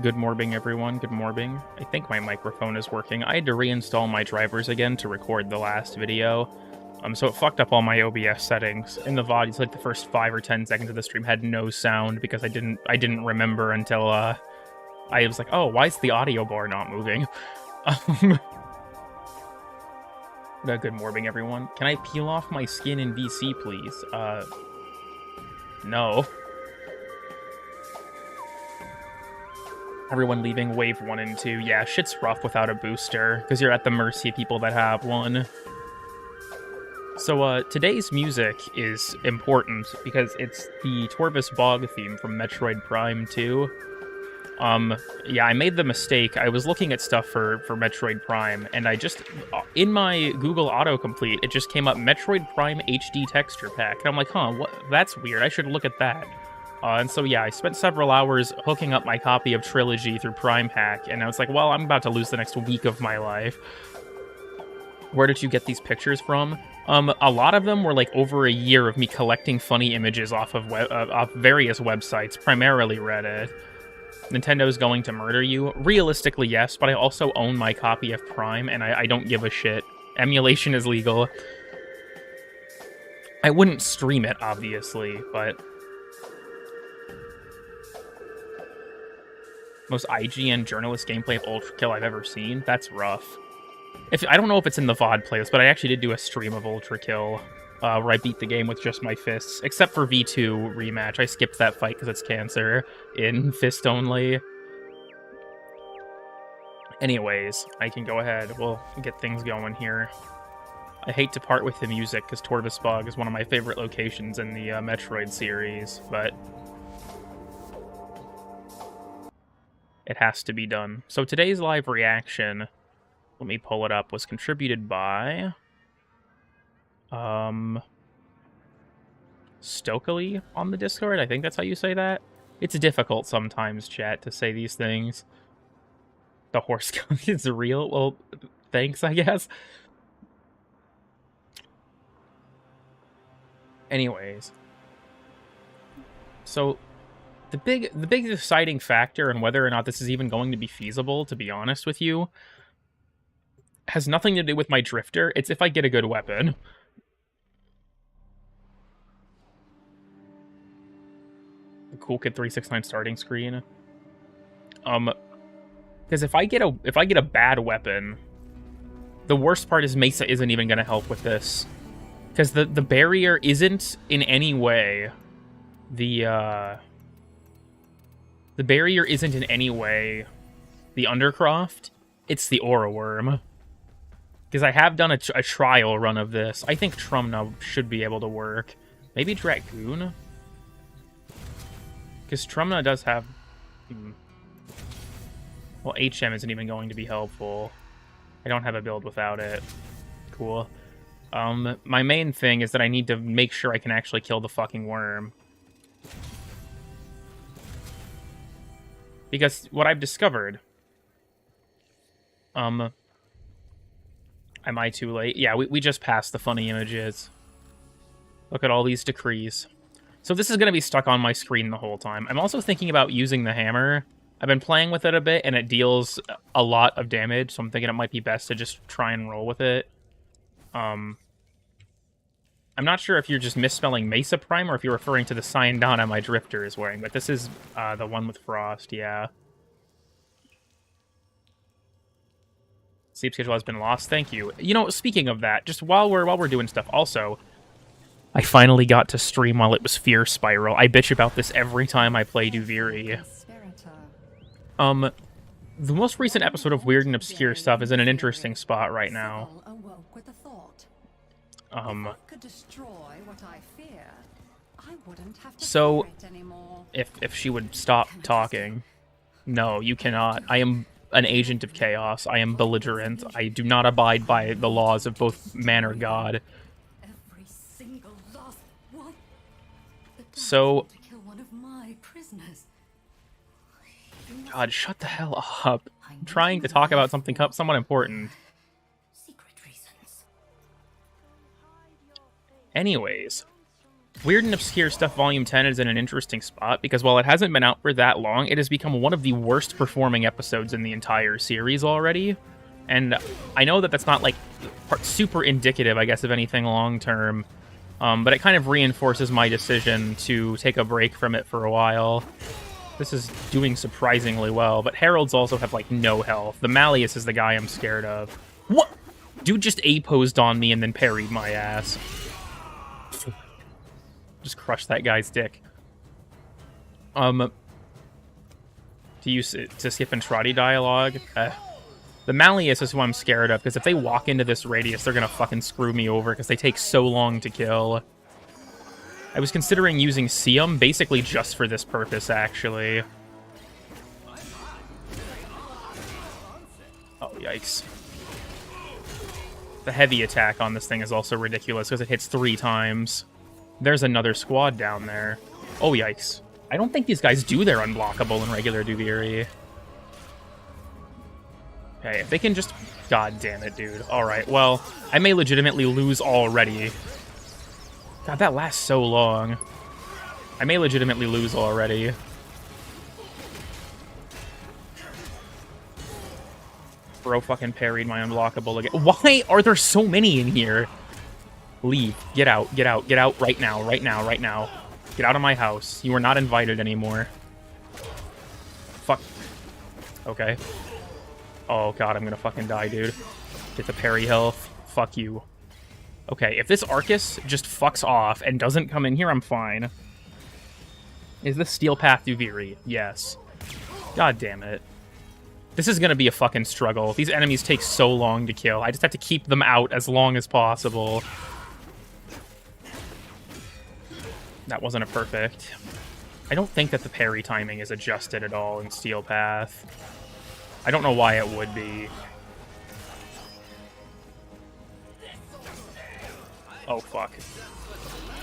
Good morning, everyone. Good morning. I think my microphone is working. I had to reinstall my drivers again to record the last video. So it fucked up all my OBS settings. In the VOD, it's like the first 5 or 10 seconds of the stream had no sound because I didn't remember until I was like, oh, why is the audio bar not moving? Good morning, everyone. Can I peel off my skin in VC, please? No. Everyone leaving wave 1 and 2. Yeah, shit's rough without a booster, because you're at the mercy of people that have one. So, today's music is important, because it's the Torvus Bog theme from Metroid Prime 2. Yeah, I made the mistake. I was looking at stuff for Metroid Prime, and I just, in my Google autocomplete, it just came up Metroid Prime HD Texture Pack. And I'm like, huh, what? That's weird. I should look at that. And so, yeah, I spent several hours hooking up my copy of Trilogy through Prime Hack, and I was like, well, I'm about to lose the next week of my life. Where did you get these pictures from? A lot of them were, like, over a year of me collecting funny images off of off various websites, primarily Reddit. Nintendo's going to murder you? Realistically, yes, but I also own my copy of Prime, and I don't give a shit. Emulation is legal. I wouldn't stream it, obviously, but... Most IGN journalist gameplay of Ultra Kill I've ever seen. That's rough. I don't know if it's in the VOD playlist, but I actually did do a stream of Ultra Kill, where I beat the game with just my fists, except for V2 rematch. I skipped that fight because it's cancer in fist only. Anyways, I can go ahead. We'll get things going here. I hate to part with the music because Torvus Bog is one of my favorite locations in the Metroid series, but it has to be done. So today's live reaction, let me pull it up, was contributed by Stokely on the Discord. I think that's how you say that. It's difficult sometimes, chat, to say these things. The horse gun is real? Well, thanks, I guess. Anyways. So the big deciding factor in whether or not this is even going to be feasible, to be honest with you, has nothing to do with my drifter. It's if I get a good weapon. The Cool Kid 369 starting screen. Because if I get a bad weapon, the worst part is Mesa isn't even gonna help with this. Because the barrier isn't in any way the barrier isn't in any way the Undercroft, it's the Aura Worm. Because I have done a trial run of this. I think Trumna should be able to work. Maybe Dragoon? Because Trumna does have... Well, HM isn't even going to be helpful. I don't have a build without it. Cool. My main thing is that I need to make sure I can actually kill the fucking worm. Because what I've discovered, Am I too late? Yeah, we just passed the funny images. Look at all these decrees. So this is going to be stuck on my screen the whole time. I'm also thinking about using the hammer. I've been playing with it a bit, and it deals a lot of damage, so I'm thinking it might be best to just try and roll with it. I'm not sure if you're just misspelling Mesa Prime or if you're referring to the Syandana my Drifter is wearing, but this is the one with Frost, yeah. Sleep schedule has been lost. Thank you. You know, speaking of that, just while we're doing stuff, also, I finally got to stream while it was Fear Spiral. I bitch about this every time I play Duviri. The most recent episode of Weird and Obscure Stuff is in an interesting spot right now. So, if she would stop talking. No, you cannot. I am an agent of chaos. I am belligerent. I do not abide by the laws of both man or God. So, God, shut the hell up. I'm trying to talk about something somewhat important. Anyways, Weird and Obscure Stuff Volume 10 is in an interesting spot, because while it hasn't been out for that long, it has become one of the worst performing episodes in the entire series already. And I know that that's not, like, super indicative, I guess, of anything long-term, but it kind of reinforces my decision to take a break from it for a while. This is doing surprisingly well, but Heralds also have, like, no health. The Malleus is the guy I'm scared of. What? Dude just A-posed on me and then parried my ass. Just crush that guy's dick. To skip Entrati dialogue. The Malleus is who I'm scared of, because if they walk into this radius, they're gonna fucking screw me over, because they take so long to kill. I was considering using Siam, basically just for this purpose, actually. Oh, yikes. The heavy attack on this thing is also ridiculous, because it hits 3 times. There's another squad down there. Oh, yikes. I don't think these guys do their unblockable in regular Duviri. Okay, if they can just... God damn it, dude. Alright, well, I may legitimately lose already. God, that lasts so long. I may legitimately lose already. Bro fucking parried my unblockable again. Why are there so many in here? Leave. Get out. Get out. Get out right now. Right now. Right now. Get out of my house. You are not invited anymore. Fuck. Okay. Oh, God. I'm gonna fucking die, dude. Get the parry health. Fuck you. Okay, if this Arcus just fucks off and doesn't come in here, I'm fine. Is this Steel Path Duviri? Yes. God damn it. This is gonna be a fucking struggle. These enemies take so long to kill. I just have to keep them out as long as possible. That wasn't a perfect. I don't think that the parry timing is adjusted at all in Steel Path. I don't know why it would be. Oh, fuck.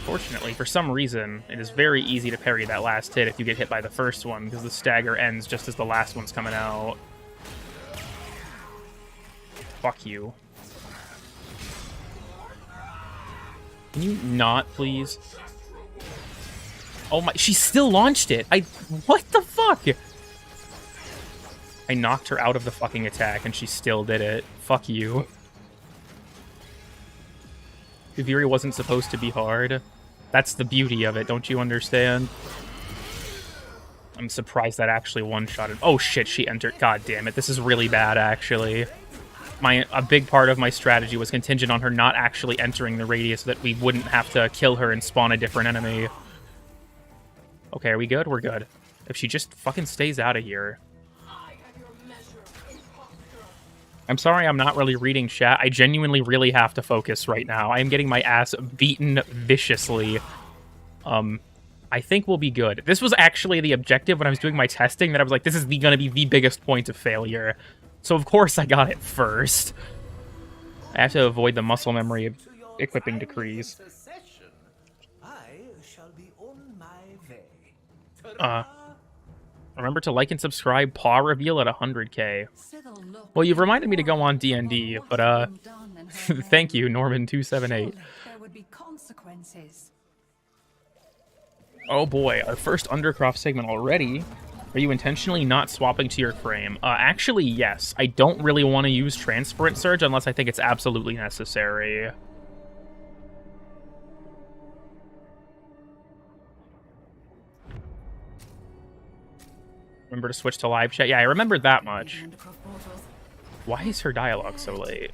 Fortunately, for some reason, it is very easy to parry that last hit if you get hit by the first one, because the stagger ends just as the last one's coming out. Fuck you. Can you not, please? Oh my, she still launched it! What the fuck? I knocked her out of the fucking attack, and she still did it. Fuck you. Duviri wasn't supposed to be hard. That's the beauty of it, don't you understand? I'm surprised that actually one-shotted. Oh shit, she entered. God damn it, this is really bad, actually. A big part of my strategy was contingent on her not actually entering the radius so that we wouldn't have to kill her and spawn a different enemy. Okay, are we good? We're good. If she just fucking stays out of here. I'm sorry I'm not really reading chat. I genuinely really have to focus right now. I am getting my ass beaten viciously. I think we'll be good. This was actually the objective when I was doing my testing, that I was like, this is gonna be the biggest point of failure. So of course I got it first. I have to avoid the muscle memory equipping decrees. Remember to like and subscribe. Paw reveal at 100k. Well, you've reminded me to go on D&D, but Thank you, Norman278. There would be consequences. Oh boy, our first Undercroft segment already. Are you intentionally not swapping to your frame? Actually, yes. I don't really want to use Transference Surge unless I think it's absolutely necessary. Remember to switch to live chat? Yeah, I remembered that much. Why is her dialogue so late?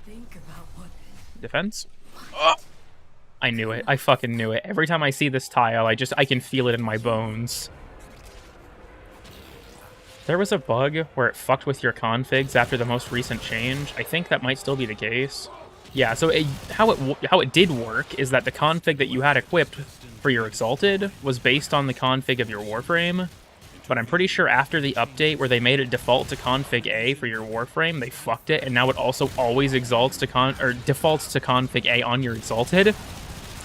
Defense? Oh! I knew it. I fucking knew it. Every time I see this tile, I can feel it in my bones. There was a bug where it fucked with your configs after the most recent change. I think that might still be the case. Yeah, so how it did work is that the config that you had equipped for your Exalted was based on the config of your Warframe. But I'm pretty sure after the update where they made it default to config A for your Warframe, they fucked it, and now it also always defaults to config A on your Exalted.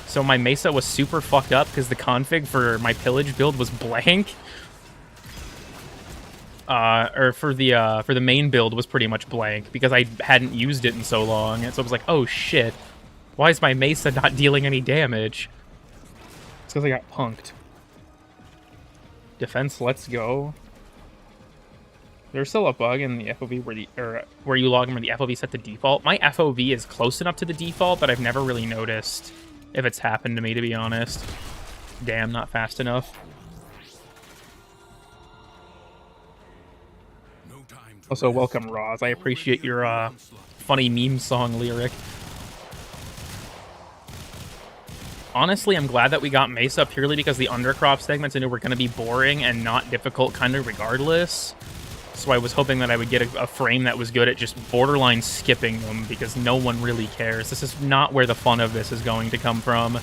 So my Mesa was super fucked up because the config for my Pillage build was blank. Or for the main build was pretty much blank because I hadn't used it in so long, and so I was like, oh shit, why is my Mesa not dealing any damage? It's because I got punked. Defense, let's go. There's still a bug in the FOV where you log in where the FOV set to default. My FOV is close enough to the default, but I've never really noticed if it's happened to me, to be honest. Damn, not fast enough. Also, welcome, Roz. I appreciate your funny meme song lyric. Honestly, I'm glad that we got Mesa purely because the Undercroft segments I knew were going to be boring and not difficult kind of regardless. So I was hoping that I would get a frame that was good at just borderline skipping them because no one really cares. This is not where the fun of this is going to come from.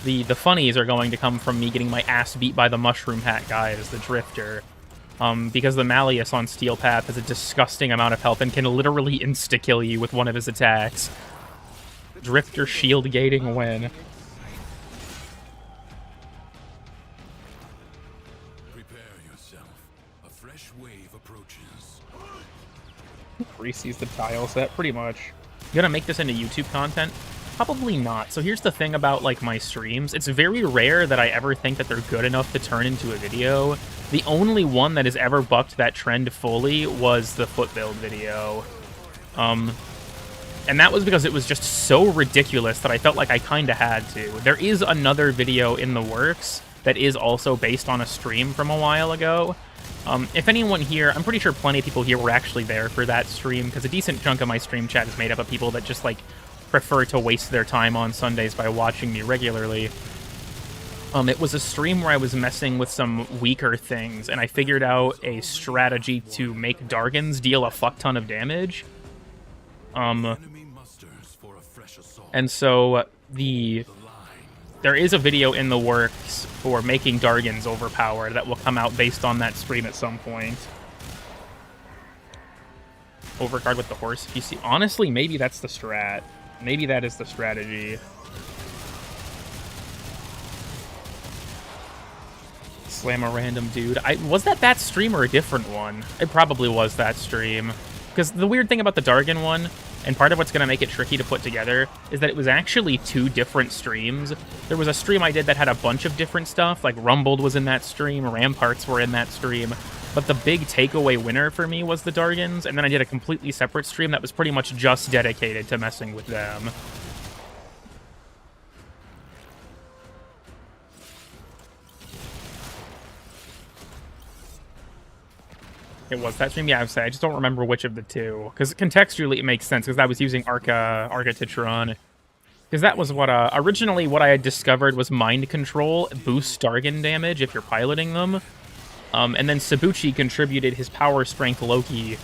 The funnies are going to come from me getting my ass beat by the Mushroom Hat guy as the Drifter. Because the Malleus on Steel Path has a disgusting amount of health and can literally insta-kill you with one of his attacks. Drifter shield gating win. Resees the tile set, pretty much. You gonna make this into YouTube content? Probably not. So here's the thing about, like, my streams. It's very rare that I ever think that they're good enough to turn into a video. The only one that has ever bucked that trend fully was the foot build video. And that was because it was just so ridiculous that I felt like I kinda had to. There is another video in the works that is also based on a stream from a while ago. If anyone here, I'm pretty sure plenty of people here were actually there for that stream, because a decent chunk of my stream chat is made up of people that just, like, prefer to waste their time on Sundays by watching me regularly. It was a stream where I was messing with some weaker things, and I figured out a strategy to make Dargans deal a fuck ton of damage. And so there is a video in the works for making Dargans overpowered that will come out based on that stream at some point. Overcard with the horse. If you see, honestly, maybe that's the strat. Maybe that is the strategy. Slam a random dude. Was that stream or a different one? It probably was that stream. Because the weird thing about the Dargan one, and part of what's going to make it tricky to put together, is that it was actually two different streams. There was a stream I did that had a bunch of different stuff, like Rumbled was in that stream, Ramparts were in that stream, but the big takeaway winner for me was the Dargans, and then I did a completely separate stream that was pretty much just dedicated to messing with them. It was that stream? Yeah, I would say. I just don't remember which of the two. Because contextually, it makes sense, because I was using Arca Titron. Because that was what, originally what I had discovered was Mind Control boosts Dargan damage if you're piloting them. And then Sabuchi contributed his Power Strength Loki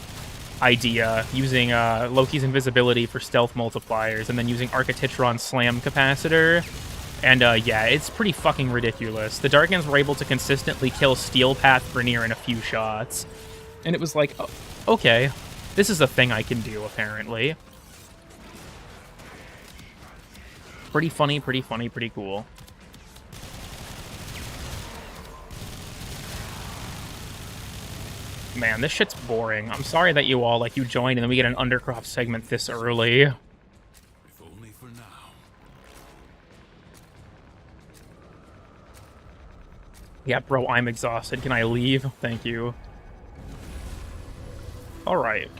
idea, using Loki's invisibility for stealth multipliers, and then using Arca Titron's Slam Capacitor. And, yeah, it's pretty fucking ridiculous. The Dargans were able to consistently kill Steel Path Vernier in a few shots. And it was like, oh, okay, this is a thing I can do, apparently. Pretty funny, pretty cool. Man, this shit's boring. I'm sorry that you all, like, you joined and then we get an Undercroft segment this early. Yeah, bro, I'm exhausted. Can I leave? Thank you. All right.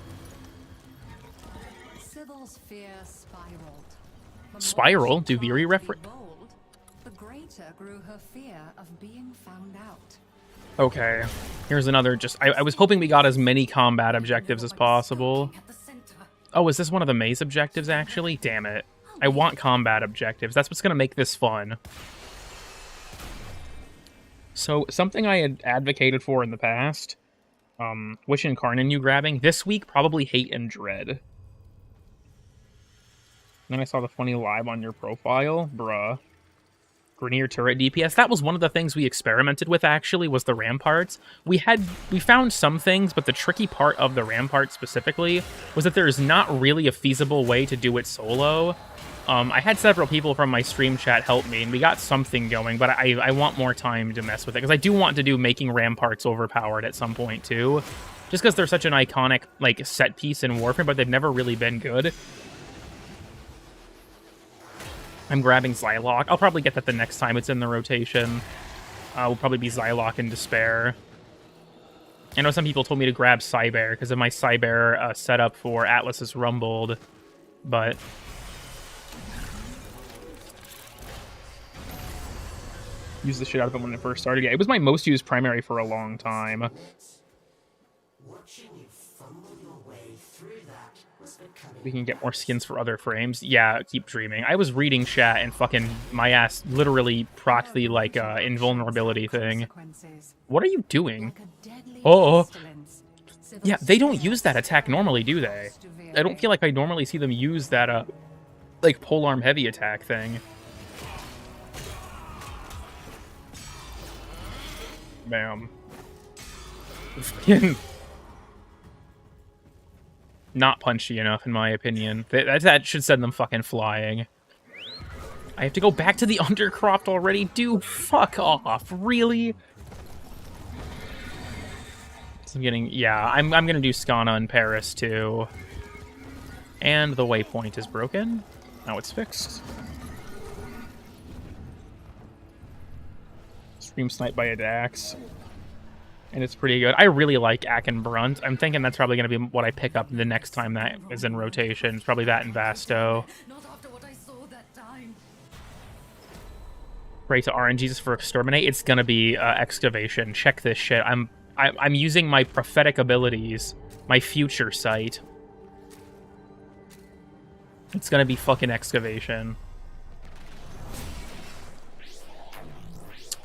Sybil's fear spiraled. The more Spiral? she tried Duviri to be reference? bold, the greater grew her fear of being found out. Okay. Here's another just... I was hoping we got as many combat objectives as possible. At the center. Oh, is this one of the maze objectives, actually? Damn it. I want combat objectives. That's what's going to make this fun. So, something I had advocated for in the past, Wish Incarnate you grabbing, this week, probably Hate and Dread. And then I saw the funny live on your profile. Bruh. Grenier turret DPS. That was one of the things we experimented with, actually, was the ramparts. We found some things, but the tricky part of the rampart specifically was that there's not really a feasible way to do it solo. I had several people from my stream chat help me, and we got something going, but I want more time to mess with it, because I do want to do making ramparts overpowered at some point, too. Just because they're such an iconic, like, set piece in Warframe, but they've never really been good. I'm grabbing Xylock. I'll probably get that the next time it's in the rotation. Will probably be Xylock and Despair. I know some people told me to grab Cyber because of my Cyber setup for Atlas's Rumbled, but... Use the shit out of it when it first started. Yeah, it was my most used primary for a long time. We can get more skins for other frames. Yeah, keep dreaming. I was reading chat and fucking my ass literally procced the, like, invulnerability thing. What are you doing? Oh! Yeah, they don't use that attack normally, do they? I don't feel like I normally see them use that, like, polearm heavy attack thing. Bam. Not punchy enough, in my opinion. That should send them fucking flying. I have to go back to the Undercroft already? Dude, fuck off. Really? So I'm getting... Yeah, I'm gonna do Skana in Paris, too. And the waypoint is broken. Now it's fixed. Stream snipe by a Dax. And it's pretty good. I really like Akenbrunt. I'm thinking that's probably going to be what I pick up the next time that is in rotation. It's probably that and Vasto. Not after what I saw that time. Pray to RNGs for Exterminate. It's going to be Excavation. Check this shit. I'm using my prophetic abilities. My future sight. It's going to be fucking Excavation.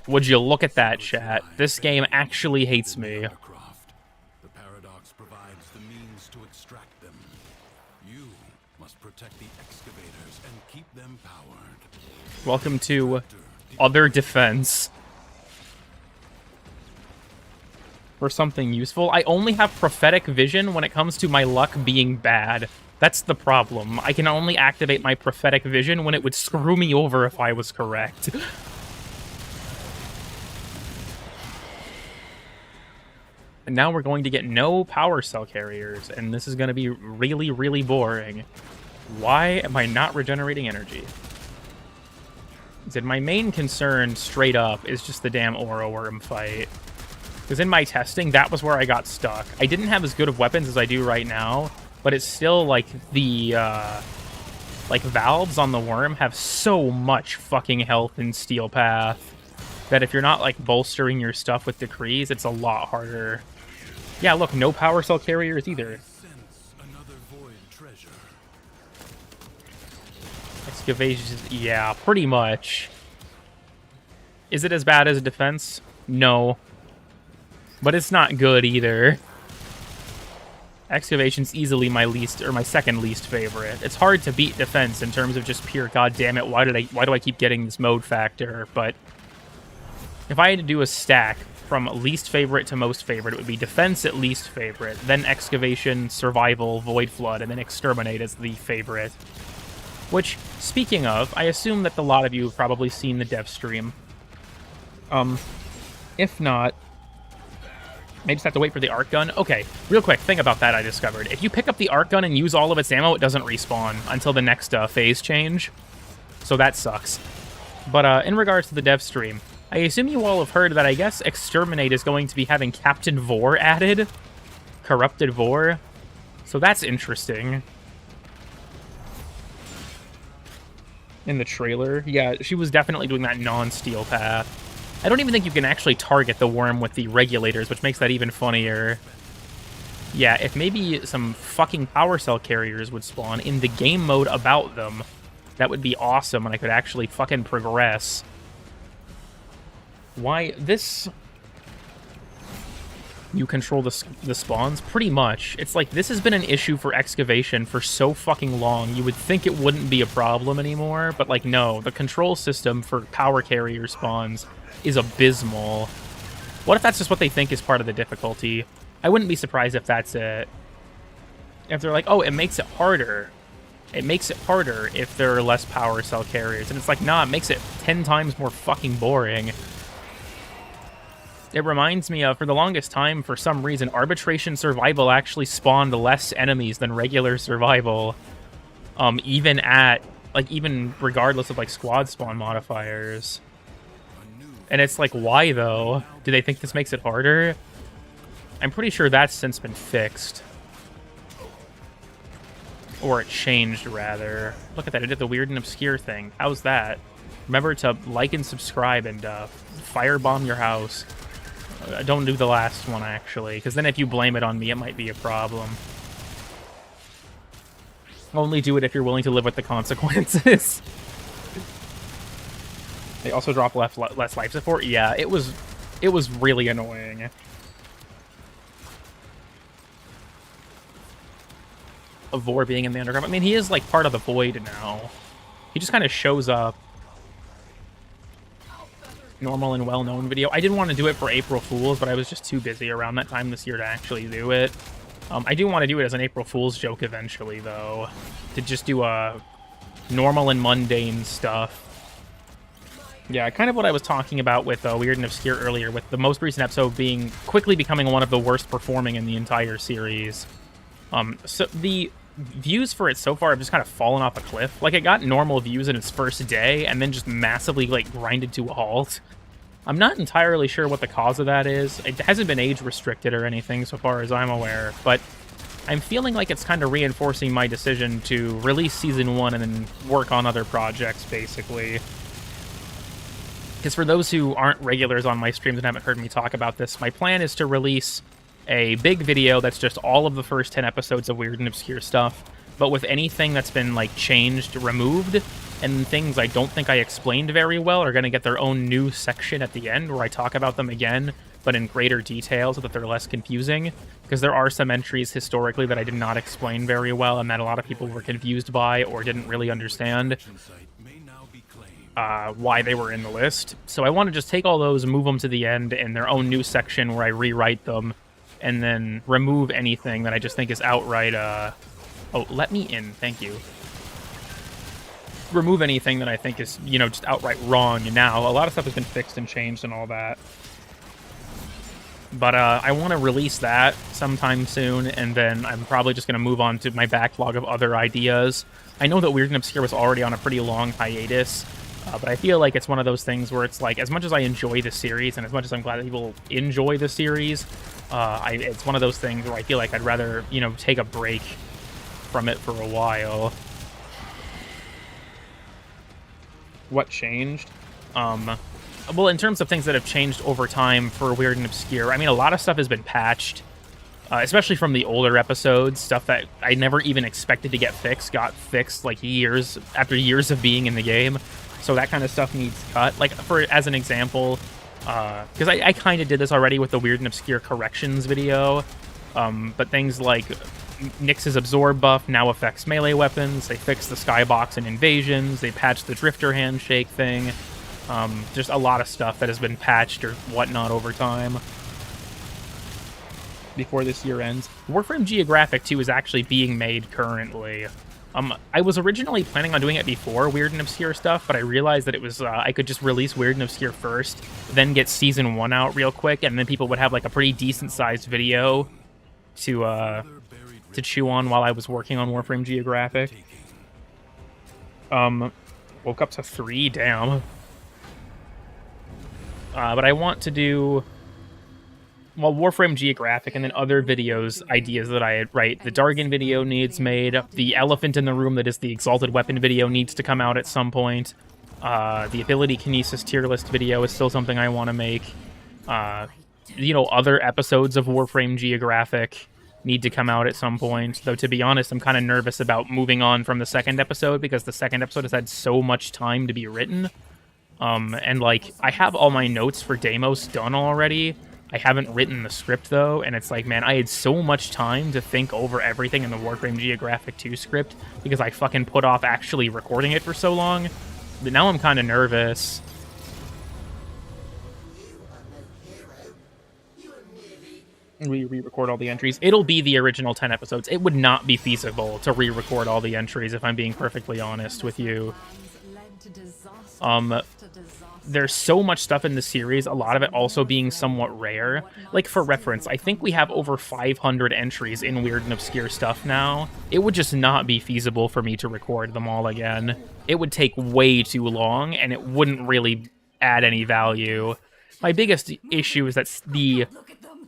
Would you look at that, chat? This game actually hates me. The paradox provides the means to extract them. You must protect the excavators and keep them powered. Welcome to Other Defense. For something useful. I only have prophetic vision when it comes to my luck being bad. That's the problem. I can only activate my prophetic vision when it would screw me over if I was correct. And now we're going to get no power cell carriers, and this is going to be really, really boring. Why am I not regenerating energy? My main concern, straight up, is just the damn Aura Worm fight. Because in my testing, that was where I got stuck. I didn't have as good of weapons as I do right now, but it's still, like, the, like, valves on the worm have so much fucking health in Steel Path that if you're not, like, bolstering your stuff with decrees, it's a lot harder. Yeah, look, no power cell carriers either. Excavations, yeah, pretty much. Is it as bad as a defense? No. But it's not good either. Excavation's easily my least, or my second least favorite. It's hard to beat defense in terms of just pure goddammit, why do I keep getting this mode factor? But if I had to do a stack from least favorite to most favorite, it would be defense at least favorite, then excavation, survival, void flood, and then exterminate as the favorite. Which, speaking of, I assume that a lot of you have probably seen the dev stream. If not, maybe just have to wait for the arc gun. Okay, real quick, thing about that I discovered. If you pick up the arc gun and use all of its ammo, it doesn't respawn until the next phase change. So that sucks. But in regards to the dev stream, I assume you all have heard that I guess Exterminate is going to be having Captain Vor added. Corrupted Vor. So that's interesting. In the trailer. Yeah, she was definitely doing that non-steel path. I don't even think you can actually target the worm with the regulators, which makes that even funnier. Yeah, if maybe some fucking power cell carriers would spawn in the game mode about them, that would be awesome, and I could actually fucking progress. Why this? You control the spawns? Pretty much. It's like, this has been an issue for excavation for so fucking long. You would think it wouldn't be a problem anymore, but like, no. The control system for power carrier spawns is abysmal. What if that's just what they think is part of the difficulty? I wouldn't be surprised if that's it. If they're like, oh, it makes it harder. It makes it harder if there are less power cell carriers. And it's like, nah, it makes it 10 times more fucking boring. It reminds me of, for the longest time, for some reason, Arbitration Survival actually spawned less enemies than regular survival. Even regardless of, like, squad spawn modifiers. And it's like, why, though? Do they think this makes it harder? I'm pretty sure that's since been fixed. Or it changed, rather. Look at that, it did the weird and obscure thing. How's that? Remember to like and subscribe and firebomb your house. Don't do the last one, actually, because then if you blame it on me, it might be a problem. Only do it if you're willing to live with the consequences. They also drop less life support. Yeah, it was really annoying. Of Vor being in the underground. I mean, he is like part of the void now. He just kind of shows up. Normal and well-known video. I didn't want to do it for April Fools, but I was just too busy around that time this year to actually do it. I do want to do it as an April Fool's joke eventually, though. To just do normal and mundane stuff. Yeah, kind of what I was talking about with Weird and Obscure earlier, with the most recent episode quickly becoming one of the worst performing in the entire series. So the views for it so far have just kind of fallen off a cliff. Like, it got normal views in its first day, and then just massively, like, grinded to a halt. I'm not entirely sure what the cause of that is. It hasn't been age restricted or anything so far as I'm aware, but I'm feeling like it's kind of reinforcing my decision to release Season 1 and then work on other projects, basically. Because for those who aren't regulars on my streams and haven't heard me talk about this, my plan is to release a big video that's just all of the first 10 episodes of Weird and Obscure stuff, but with anything that's been, like, changed, removed, and things I don't think I explained very well are going to get their own new section at the end where I talk about them again, but in greater detail so that they're less confusing, because there are some entries historically that I did not explain very well and that a lot of people were confused by or didn't really understand why they were in the list. So I want to just take all those, move them to the end in their own new section where I rewrite them, and then remove anything that I just think is outright, oh, let me in, thank you. Remove anything that I think is, you know, just outright wrong now. A lot of stuff has been fixed and changed and all that. But I want to release that sometime soon, and then I'm probably just going to move on to my backlog of other ideas. I know that Weird and Obscure was already on a pretty long hiatus, but I feel like it's one of those things where it's like, as much as I enjoy the series, and as much as I'm glad that people enjoy the series, it's one of those things where I feel like I'd rather, you know, take a break from it for a while. What changed? Well, in terms of things that have changed over time for Weird and Obscure, I mean, a lot of stuff has been patched, especially from the older episodes. Stuff that I never even expected to get fixed got fixed, like, after years of being in the game. So that kind of stuff needs cut. Like, as an example, because I kind of did this already with the Weird and Obscure corrections video, but things like Nyx's absorb buff now affects melee weapons. They fixed the skybox in invasions. They patched the drifter handshake thing. Just a lot of stuff that has been patched or whatnot over time before this year ends. Warframe Geographic 2 is actually being made currently. I was originally planning on doing it before Weird and Obscure stuff, but I realized that it was I could just release Weird and Obscure first, then get Season 1 out real quick, and then people would have like a pretty decent-sized video to chew on while I was working on Warframe Geographic. Woke up to 3, damn. But I want to do, well, Warframe Geographic and then other videos, ideas that I write. The Dargan video needs made. The Elephant in the Room that is the Exalted Weapon video needs to come out at some point. The Ability Kinesis tier list video is still something I want to make. Other episodes of Warframe Geographic need to come out at some point. Though, to be honest, I'm kind of nervous about moving on from the second episode because the second episode has had so much time to be written. And, like, I have all my notes for Deimos done already. I haven't written the script, though, and it's like, man, I had so much time to think over everything in the Warframe Geographic 2 script because I fucking put off actually recording it for so long. But now I'm kind of nervous. We re-record all the entries. It'll be the original 10 episodes. It would not be feasible to re-record all the entries, if I'm being perfectly honest with you. There's so much stuff in the series, a lot of it also being somewhat rare. Like, for reference, I think we have over 500 entries in Weird and Obscure stuff now. It would just not be feasible for me to record them all again. It would take way too long, and it wouldn't really add any value. My biggest issue is that the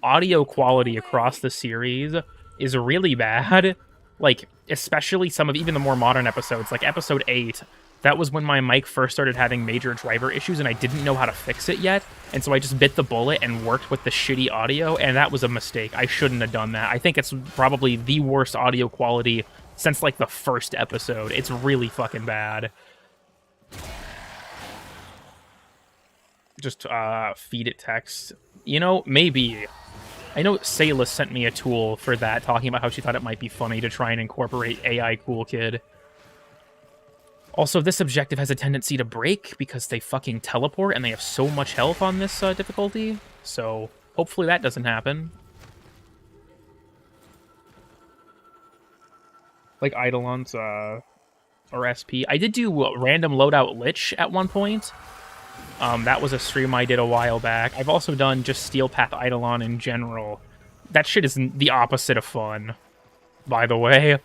audio quality across the series is really bad. Like, especially some of even the more modern episodes, like episode 8. That was when my mic first started having major driver issues and I didn't know how to fix it yet. And so I just bit the bullet and worked with the shitty audio, and that was a mistake. I shouldn't have done that. I think it's probably the worst audio quality since, like, the first episode. It's really fucking bad. Just feed it text. Maybe. I know Sayla sent me a tool for that, talking about how she thought it might be funny to try and incorporate AI Cool Kid. Also, this objective has a tendency to break because they fucking teleport and they have so much health on this difficulty. So, hopefully that doesn't happen. Like Eidolon's or SP. I did do random loadout Lich at one point. That was a stream I did a while back. I've also done just Steel Path Eidolon in general. That shit is the opposite of fun, by the way.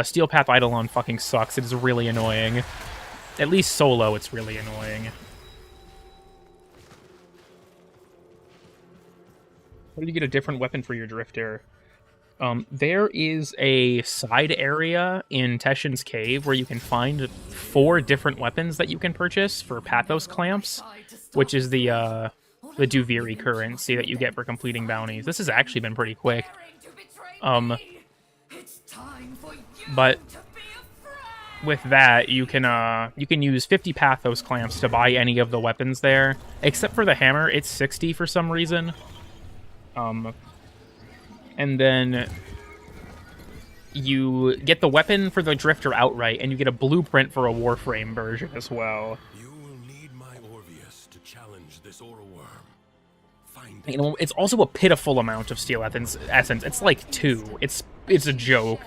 Steel Path Eidolon fucking sucks. It is really annoying. At least solo, it's really annoying. How do you get a different weapon for your Drifter? There is a side area in Teshin's Cave where you can find 4 different weapons that you can purchase for Pathos Clamps, which is the Duviri currency that you get for completing bounties. This has actually been pretty quick. But with that, you can use 50 Pathos Clamps to buy any of the weapons there, except for the hammer. It's 60 for some reason. And then you get the weapon for the Drifter outright, and you get a blueprint for a Warframe version as well. You will need my Orvius to challenge this Aura Worm. Find You know, it's also a pitiful amount of Steel Essence. It's like 2. It's a joke.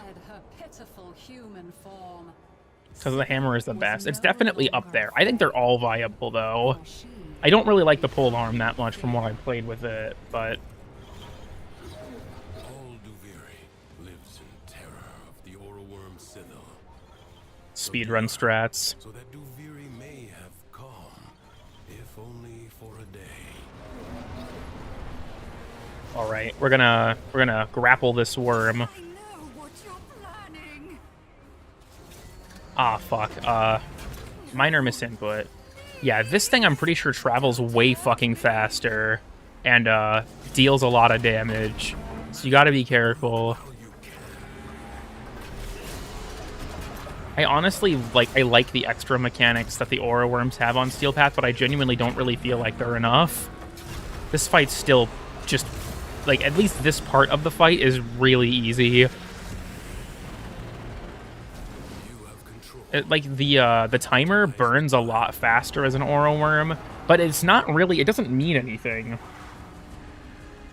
Because the hammer is the best. It's definitely up there. I think they're all viable, though. I don't really like the pole arm that much from what I played with it, but... all Duviri lives in terror of the Aura Worm Sigil. Speedrun strats. So that Duviri may have calm, if only for a day. Alright, we're gonna grapple this worm. Ah, fuck. Minor misinput. Yeah, this thing I'm pretty sure travels way fucking faster and deals a lot of damage. So you gotta be careful. I honestly, I like the extra mechanics that the Aura Worms have on Steel Path, but I genuinely don't really feel like they're enough. This fight's still just, at least this part of the fight is really easy. The timer burns a lot faster as an Aura Worm, but it's not really, it doesn't mean anything.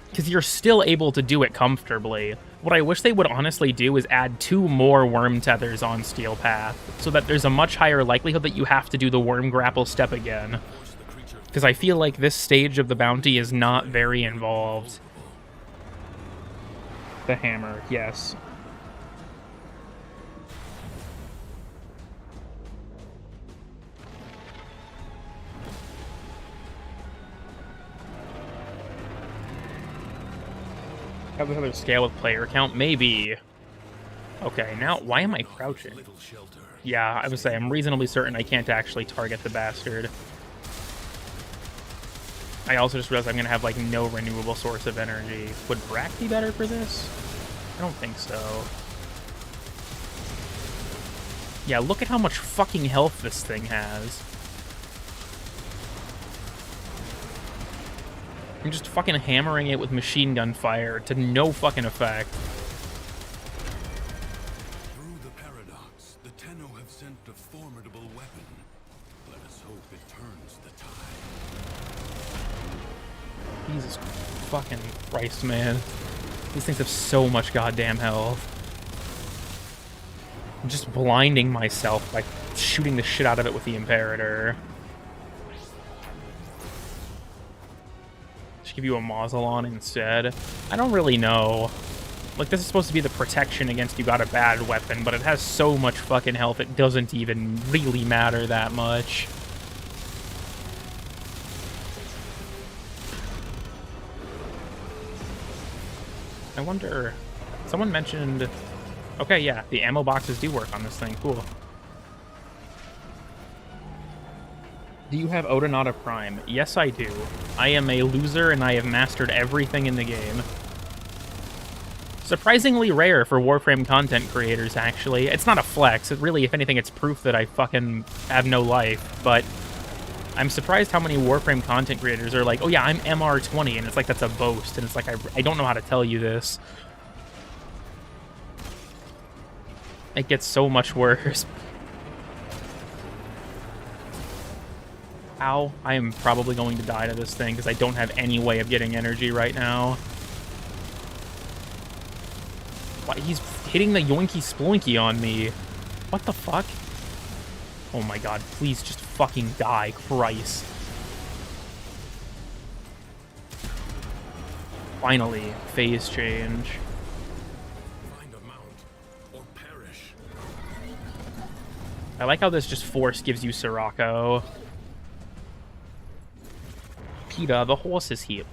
Because you're still able to do it comfortably. What I wish they would honestly do is add 2 more worm tethers on Steel Path, so that there's a much higher likelihood that you have to do the worm grapple step again. Because I feel like this stage of the bounty is not very involved. The hammer, yes. Have another scale with player count? Maybe. Okay, now why am I crouching? Little shelter. Yeah, I would say I'm reasonably certain I can't actually target the bastard. I also just realized I'm gonna have like no renewable source of energy. Would Brack be better for this? I don't think so. Yeah, look at how much fucking health this thing has. I'm just fucking hammering it with machine gun fire to no fucking effect. Through the paradox, the Tenno have sent a formidable weapon. Let us hope it turns the tide. Jesus fucking Christ, man. These things have so much goddamn health. I'm just blinding myself by shooting the shit out of it with the Imperator. Should give you a Mausolon instead. I don't really know. Like, this is supposed to be the protection against you got a bad weapon, but it has so much fucking health it doesn't even really matter that much. I wonder... Someone mentioned... Okay, yeah, the ammo boxes do work on this thing. Cool. Do you have Odonata Prime? Yes, I do. I am a loser, and I have mastered everything in the game. Surprisingly rare for Warframe content creators, actually. It's not a flex. It really, if anything, it's proof that I fucking have no life. But I'm surprised how many Warframe content creators are like, oh yeah, I'm MR20, and it's like that's a boast. And it's like, I don't know how to tell you this. It gets so much worse. Ow. I am probably going to die to this thing because I don't have any way of getting energy right now. Why, he's hitting the yoinky sploinky on me. What the fuck? Oh my god, please just fucking die, Christ. Finally, phase change. I like how this just force gives you Sirocco. PETA, the horse is here.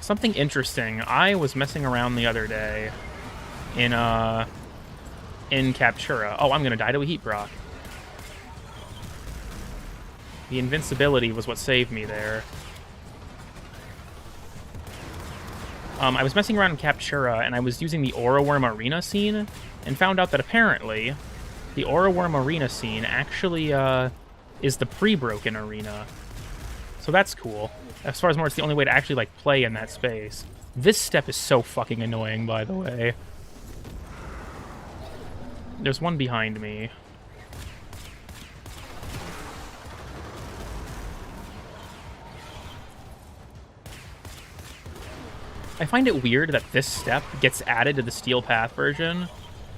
Something interesting. I was messing around the other day in Captura. Oh, I'm gonna die to a heat brock. The invincibility was what saved me there. I was messing around in Captura, and I was using the Aura Worm Arena scene, and found out that apparently the Aura Worm Arena scene actually is the pre-broken arena. So that's cool. As far as more, it's the only way to actually like play in that space. This step is so fucking annoying, by the way. There's one behind me. I find it weird that this step gets added to the Steel Path version,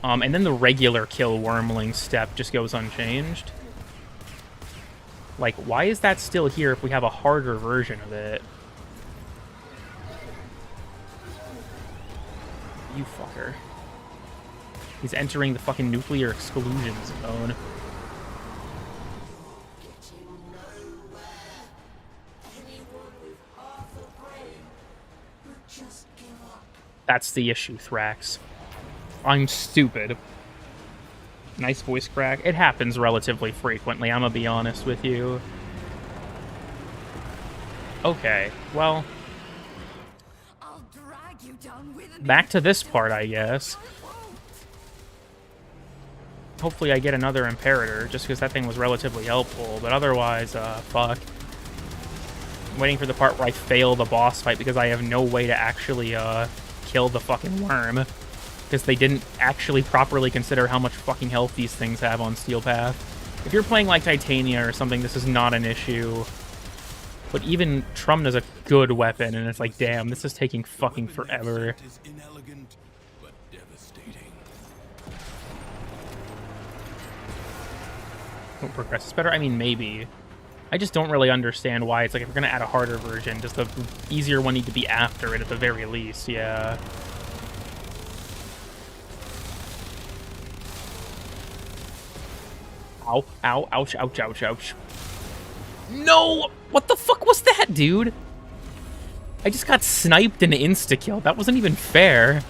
and then the regular kill Wormling step just goes unchanged. Like, why is that still here if we have a harder version of it? You fucker. He's entering the fucking nuclear exclusion zone. That's the issue, Thrax. I'm stupid. Nice voice crack. It happens relatively frequently, I'm gonna be honest with you. Okay, well... I'll drag you down with me. Back to this part, I guess. Hopefully I get another Imperator, just because that thing was relatively helpful, but otherwise, fuck. I'm waiting for the part where I fail the boss fight because I have no way to actually, kill the fucking worm. Because they didn't actually properly consider how much fucking health these things have on Steel Path. If you're playing like Titania or something, this is not an issue. But even Trumna's a good weapon, and it's like, damn, this is taking fucking forever. Don't progress is better? I mean, maybe. I just don't really understand why. It's like, if we're gonna add a harder version, does the easier one need to be after it at the very least? Yeah. Ow, ow, ouch, ouch, ouch, ouch. No! What the fuck was that, dude? I just got sniped and insta-killed. That wasn't even fair.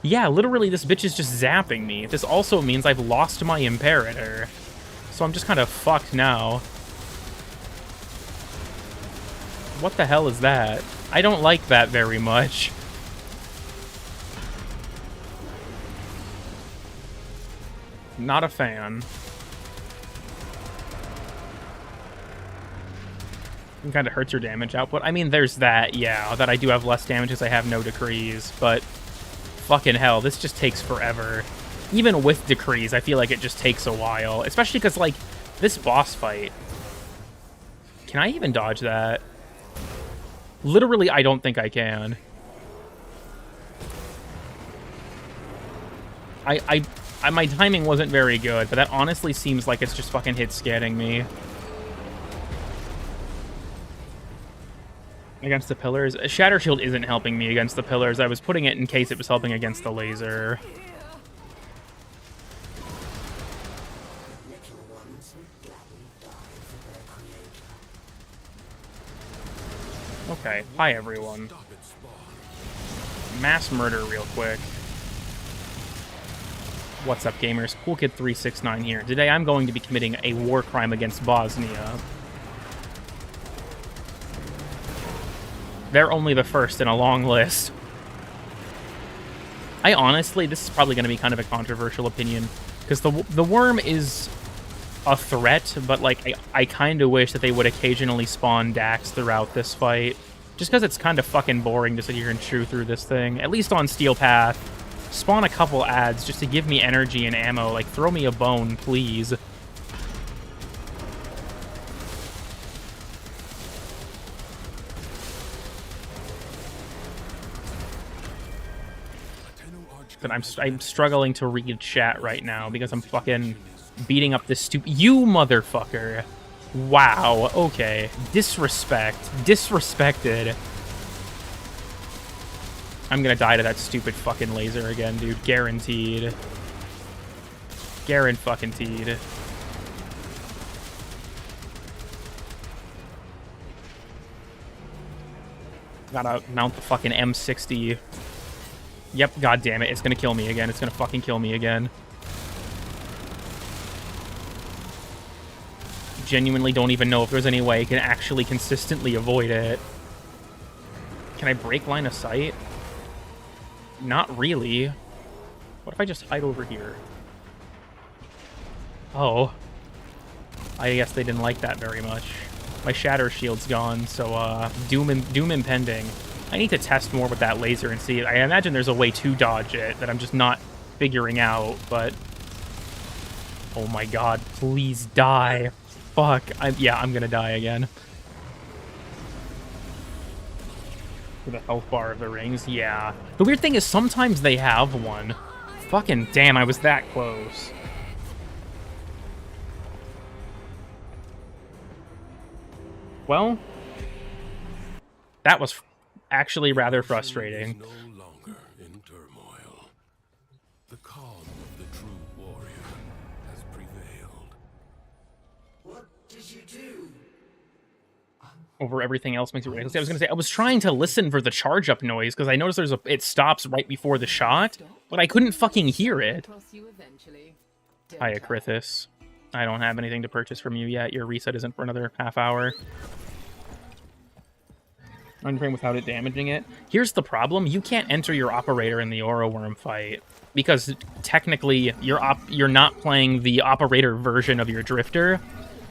Yeah, literally, this bitch is just zapping me. This also means I've lost my Imperator. So I'm just kind of fucked now. What the hell is that? I don't like that very much. Not a fan. It kind of hurts your damage output. I mean, there's that, yeah, that I do have less damage as I have no decrees, but fucking hell, this just takes forever. Even with decrees, I feel like it just takes a while, especially because, like, this boss fight. Can I even dodge that? Literally, I don't think I can. My timing wasn't very good, but that honestly seems like it's just fucking hit scanning me. Against the pillars. Shatter Shield isn't helping me against the pillars. I was putting it in case it was helping against the laser. Okay, hi everyone. Mass murder real quick. What's up, gamers? CoolKid369 here. Today I'm going to be committing a war crime against Bosnia. They're only the first in a long list. I honestly, this is probably going to be kind of a controversial opinion, because the worm is a threat, but like I kind of wish that they would occasionally spawn Dax throughout this fight, just because it's kind of fucking boring to sit here and chew through this thing. At least on Steel Path, spawn a couple ads just to give me energy and ammo. Like, throw me a bone, please. But I'm struggling to read chat right now because I'm fucking beating up this stupid... You motherfucker! Wow, okay. Disrespect. Disrespected. I'm gonna die to that stupid fucking laser again, dude. Guaranteed. Guaranteed. Gotta mount the fucking M60. Yep, god damn it. It's gonna kill me again. It's gonna fucking kill me again. Genuinely don't even know if there's any way I can actually consistently avoid it. Can I break line of sight? Not really. What if I just hide over here? Oh. I guess they didn't like that very much. My shatter shield's gone, so doom impending. I need to test more with that laser and see. I imagine there's a way to dodge it that I'm just not figuring out, but... Oh my god, please die. Fuck. Yeah, I'm gonna die again. For the health bar of the rings, yeah. The weird thing is sometimes they have one. Fucking damn, I was that close. Well, that was actually rather frustrating. No longer in turmoil. The calm of the true warrior has prevailed. What did you do? Over everything else makes it ridiculous. I was gonna say I was trying to listen for the charge up noise because I noticed it stops right before the shot, but I couldn't fucking hear it. Hiya, Krithis. I don't have anything to purchase from you yet. Your reset isn't for another half hour. Unframe without it damaging it. Here's the problem. You can't enter your operator in the Aura Worm fight because technically you're not playing the operator version of your drifter,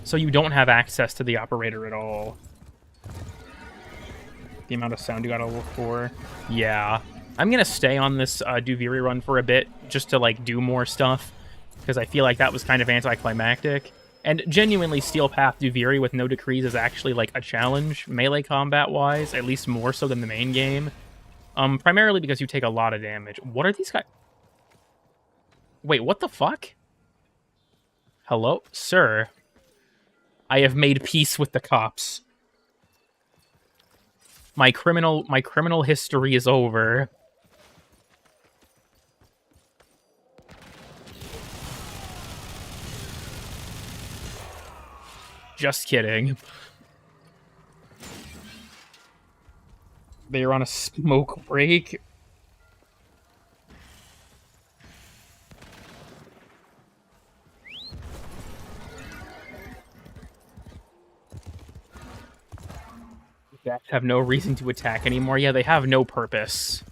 so you don't have access to the operator at all. The amount of sound you gotta look for. Yeah. I'm gonna stay on this Duviri run for a bit just to like do more stuff because I feel like that was kind of anticlimactic. And genuinely, Steel Path Duviri with no decrees is actually, like, a challenge, melee combat-wise, at least more so than the main game. Primarily because you take a lot of damage. What are these guys? Wait, what the fuck? Hello? Sir. I have made peace with the cops. My criminal history is over. Just kidding. They're on a smoke break. Jacks have no reason to attack anymore. Yeah, they have no purpose.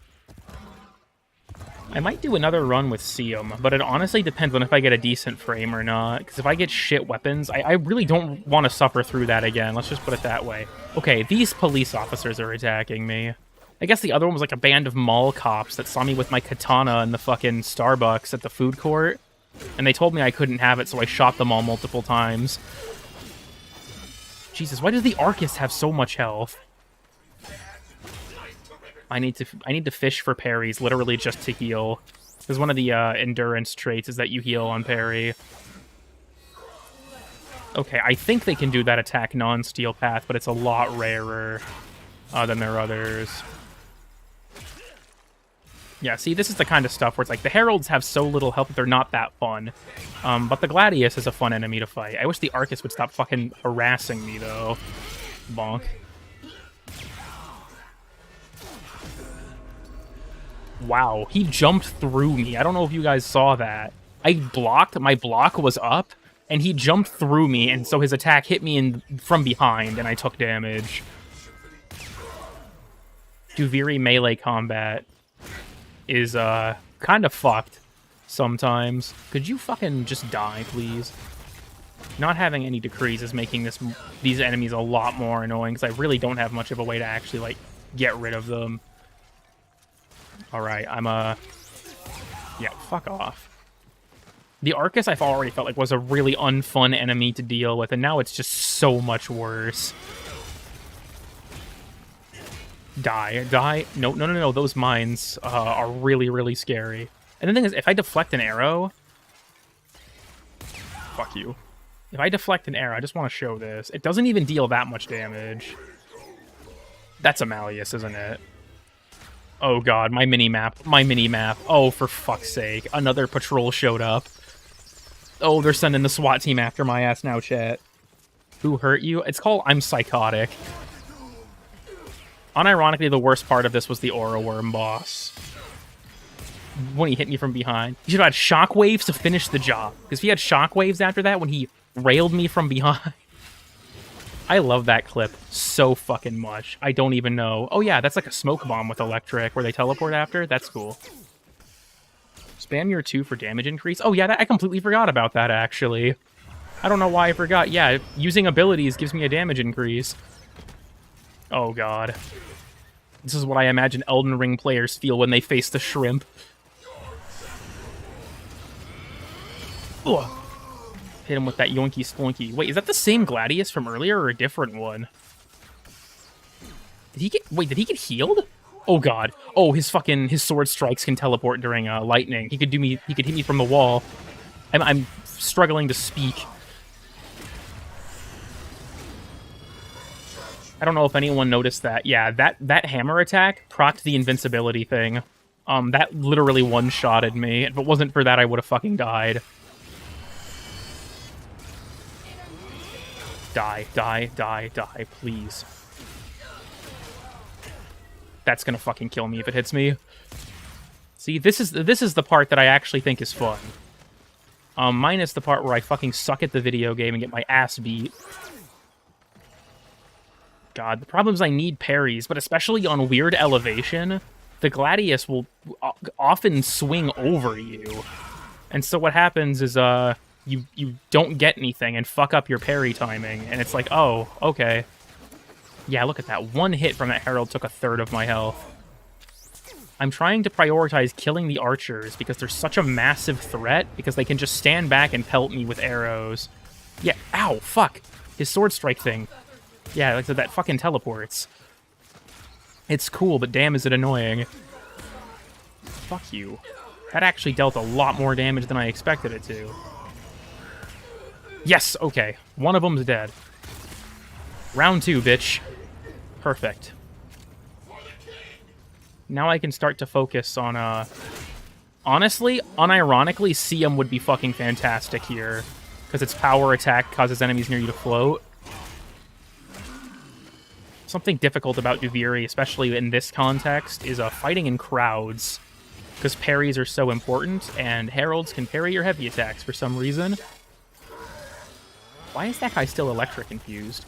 I might do another run with Siam, but it honestly depends on if I get a decent frame or not. Because if I get shit weapons, I really don't want to suffer through that again. Let's just put it that way. Okay, these police officers are attacking me. I guess the other one was like a band of mall cops that saw me with my katana in the fucking Starbucks at the food court. And they told me I couldn't have it, so I shot them all multiple times. Jesus, why does the Arcus have so much health? I need to fish for parries, literally just to heal. Because one of the endurance traits is that you heal on parry. Okay, I think they can do that attack non-steel path, but it's a lot rarer than their others. Yeah, see, this is the kind of stuff where it's like the Heralds have so little health that they're not that fun. But the Gladius is a fun enemy to fight. I wish the Arcus would stop fucking harassing me, though. Bonk. Wow, he jumped through me. I don't know if you guys saw that. I blocked, my block was up, and he jumped through me, and so his attack hit me from behind, and I took damage. Duviri melee combat is, kind of fucked sometimes. Could you fucking just die, please? Not having any decrees is making these enemies a lot more annoying, because I really don't have much of a way to actually, like, get rid of them. Alright, yeah, fuck off. The Arcus I've already felt like was a really unfun enemy to deal with, and now it's just so much worse. Die. No, those mines are really, really scary. And the thing is, if I deflect an arrow... Fuck you. If I deflect an arrow, I just want to show this. It doesn't even deal that much damage. That's a Malleus, isn't it? Oh god, my mini-map. Oh, for fuck's sake. Another patrol showed up. Oh, they're sending the SWAT team after my ass now, chat. Who hurt you? It's called I'm Psychotic. Unironically, the worst part of this was the Aura Worm boss. When he hit me from behind. He should have had shockwaves to finish the job. Because if he had shockwaves after that, when he railed me from behind... I love that clip so fucking much. I don't even know. Oh yeah, that's like a smoke bomb with electric where they teleport after. That's cool. Spam your 2 for damage increase. Oh yeah, I completely forgot about that, actually. I don't know why I forgot. Yeah, using abilities gives me a damage increase. Oh god. This is what I imagine Elden Ring players feel when they face the shrimp. Ugh. Hit him with that yoinky splunky. Wait, is that the same Gladius from earlier or a different one? Did he get healed? Oh god. Oh, his sword strikes can teleport during lightning. He could hit me from the wall. I'm struggling to speak. I don't know if anyone noticed that. Yeah, that hammer attack procced the invincibility thing. That literally one-shotted me. If it wasn't for that, I would have fucking died. Die, please. That's gonna fucking kill me if it hits me. See, this is the part that I actually think is fun. Minus the part where I fucking suck at the video game and get my ass beat. God, the problem is I need parries, but especially on weird elevation, the Gladius will often swing over you. And so what happens is, you don't get anything and fuck up your parry timing, and it's like, oh, okay. Yeah, look at that. One hit from that Herald took 1/3 of my health. I'm trying to prioritize killing the archers because they're such a massive threat, because they can just stand back and pelt me with arrows. Yeah, ow, fuck. His sword strike thing. Yeah, like that fucking teleports. It's cool, but damn is it annoying. Fuck you. That actually dealt a lot more damage than I expected it to. Yes, okay. One of them's dead. Round 2, bitch. Perfect. Now I can start to focus on, honestly, unironically, Siam would be fucking fantastic here. Because its power attack causes enemies near you to float. Something difficult about Duviri, especially in this context, is fighting in crowds. Because parries are so important, and heralds can parry your heavy attacks for some reason. Why is that guy still electric infused?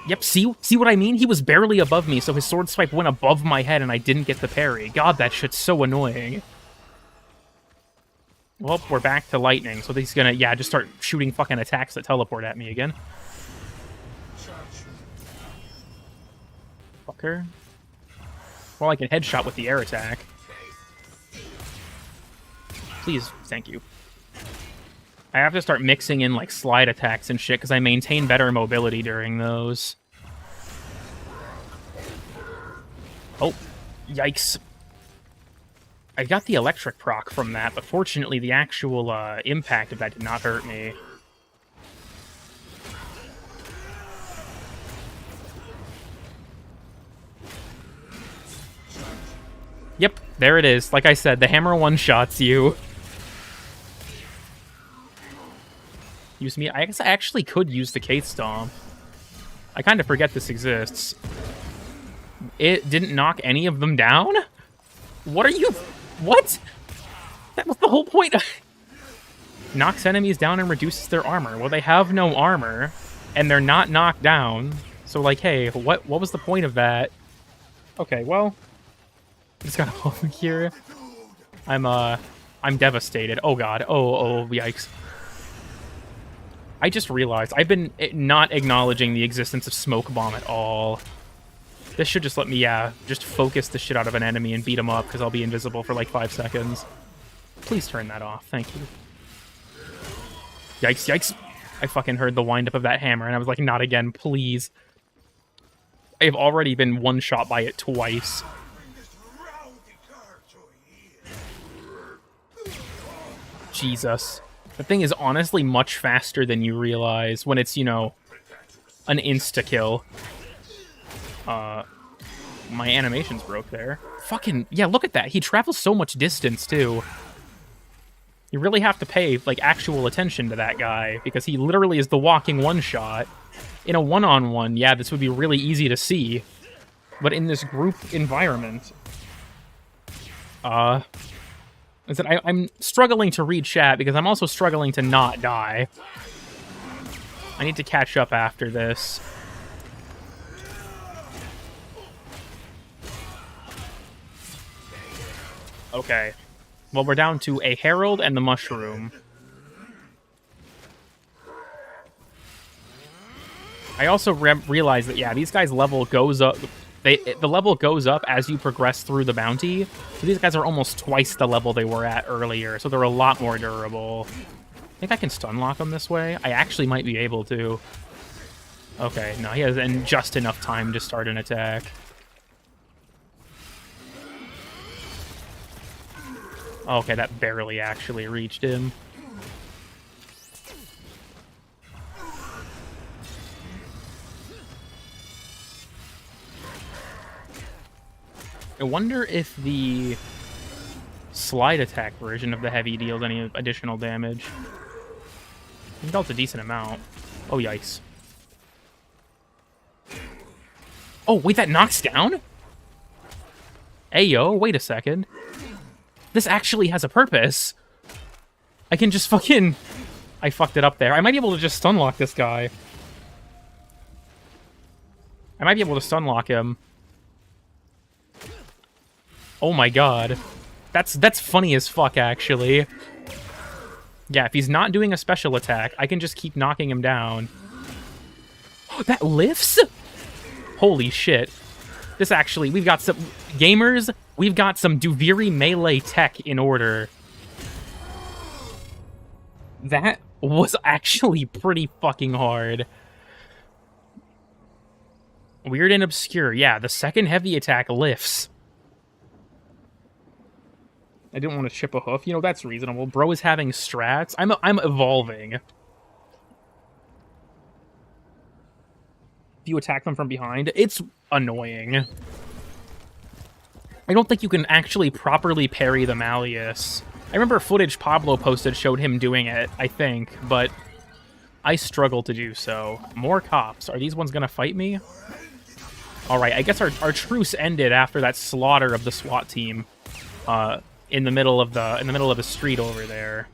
Yep, see what I mean? He was barely above me, so his sword swipe went above my head and I didn't get the parry. God, that shit's so annoying. Well, we're back to lightning, so he's gonna, yeah, just start shooting fucking attacks that teleport at me again. Fucker. Well, I can headshot with the air attack. Please, thank you. I have to start mixing in, like, slide attacks and shit, because I maintain better mobility during those. Oh, yikes. I got the electric proc from that, but fortunately the actual impact of that did not hurt me. Yep, there it is. Like I said, the hammer one-shots you. Use me. I guess I actually could use the Kate Stomp. I kind of forget this exists. It didn't knock any of them down? What are you... What? That was the whole point. Knocks enemies down and reduces their armor. Well, they have no armor, and they're not knocked down. So, like, hey, what was the point of that? Okay, well... Just gotta over here. I'm devastated. Oh, God. Oh, yikes. I just realized I've been not acknowledging the existence of Smoke Bomb at all. This should just let me, yeah, just focus the shit out of an enemy and beat him up, because I'll be invisible for like 5 seconds. Please turn that off. Thank you. Yikes, yikes. I fucking heard the wind-up of that hammer, and I was like, not again, please. I've already been one-shot by it twice. Jesus. The thing is honestly much faster than you realize when it's, you know, an insta-kill. My animations broke there. Fucking, yeah, look at that. He travels so much distance, too. You really have to pay, like, actual attention to that guy, because he literally is the walking one-shot. In a one-on-one, yeah, this would be really easy to see. But in this group environment... I'm struggling to read chat because I'm also struggling to not die. I need to catch up after this. Okay. Well, we're down to a Herald and the Mushroom. I also realized that, yeah, these guys' level goes up... The level goes up as you progress through the bounty. So these guys are almost twice the level they were at earlier, so they're a lot more durable. I think I can stun lock them this way. I actually might be able to. Okay, no, he has just enough time to start an attack. Okay, that barely actually reached him. I wonder if the slide attack version of the heavy deals any additional damage. It dealt a decent amount. Oh, yikes. Oh, wait, that knocks down? Hey, yo, wait a second. This actually has a purpose. I can just fucking... I fucked it up there. I might be able to just stun lock this guy. I might be able to stun lock him. Oh my god. That's funny as fuck, actually. Yeah, if he's not doing a special attack, I can just keep knocking him down. Oh, that lifts? Holy shit. This actually, we've got some... Gamers, we've got some Duviri melee tech in order. That was actually pretty fucking hard. Weird and obscure. Yeah, the second heavy attack lifts. I didn't want to chip a hoof. You know, that's reasonable. Bro is having strats. I'm evolving. If you attack them from behind, it's annoying. I don't think you can actually properly parry the Malleus. I remember footage Pablo posted showed him doing it, I think, but I struggle to do so. More cops. Are these ones gonna fight me? Alright, I guess our truce ended after that slaughter of the SWAT team in the middle of the street over there.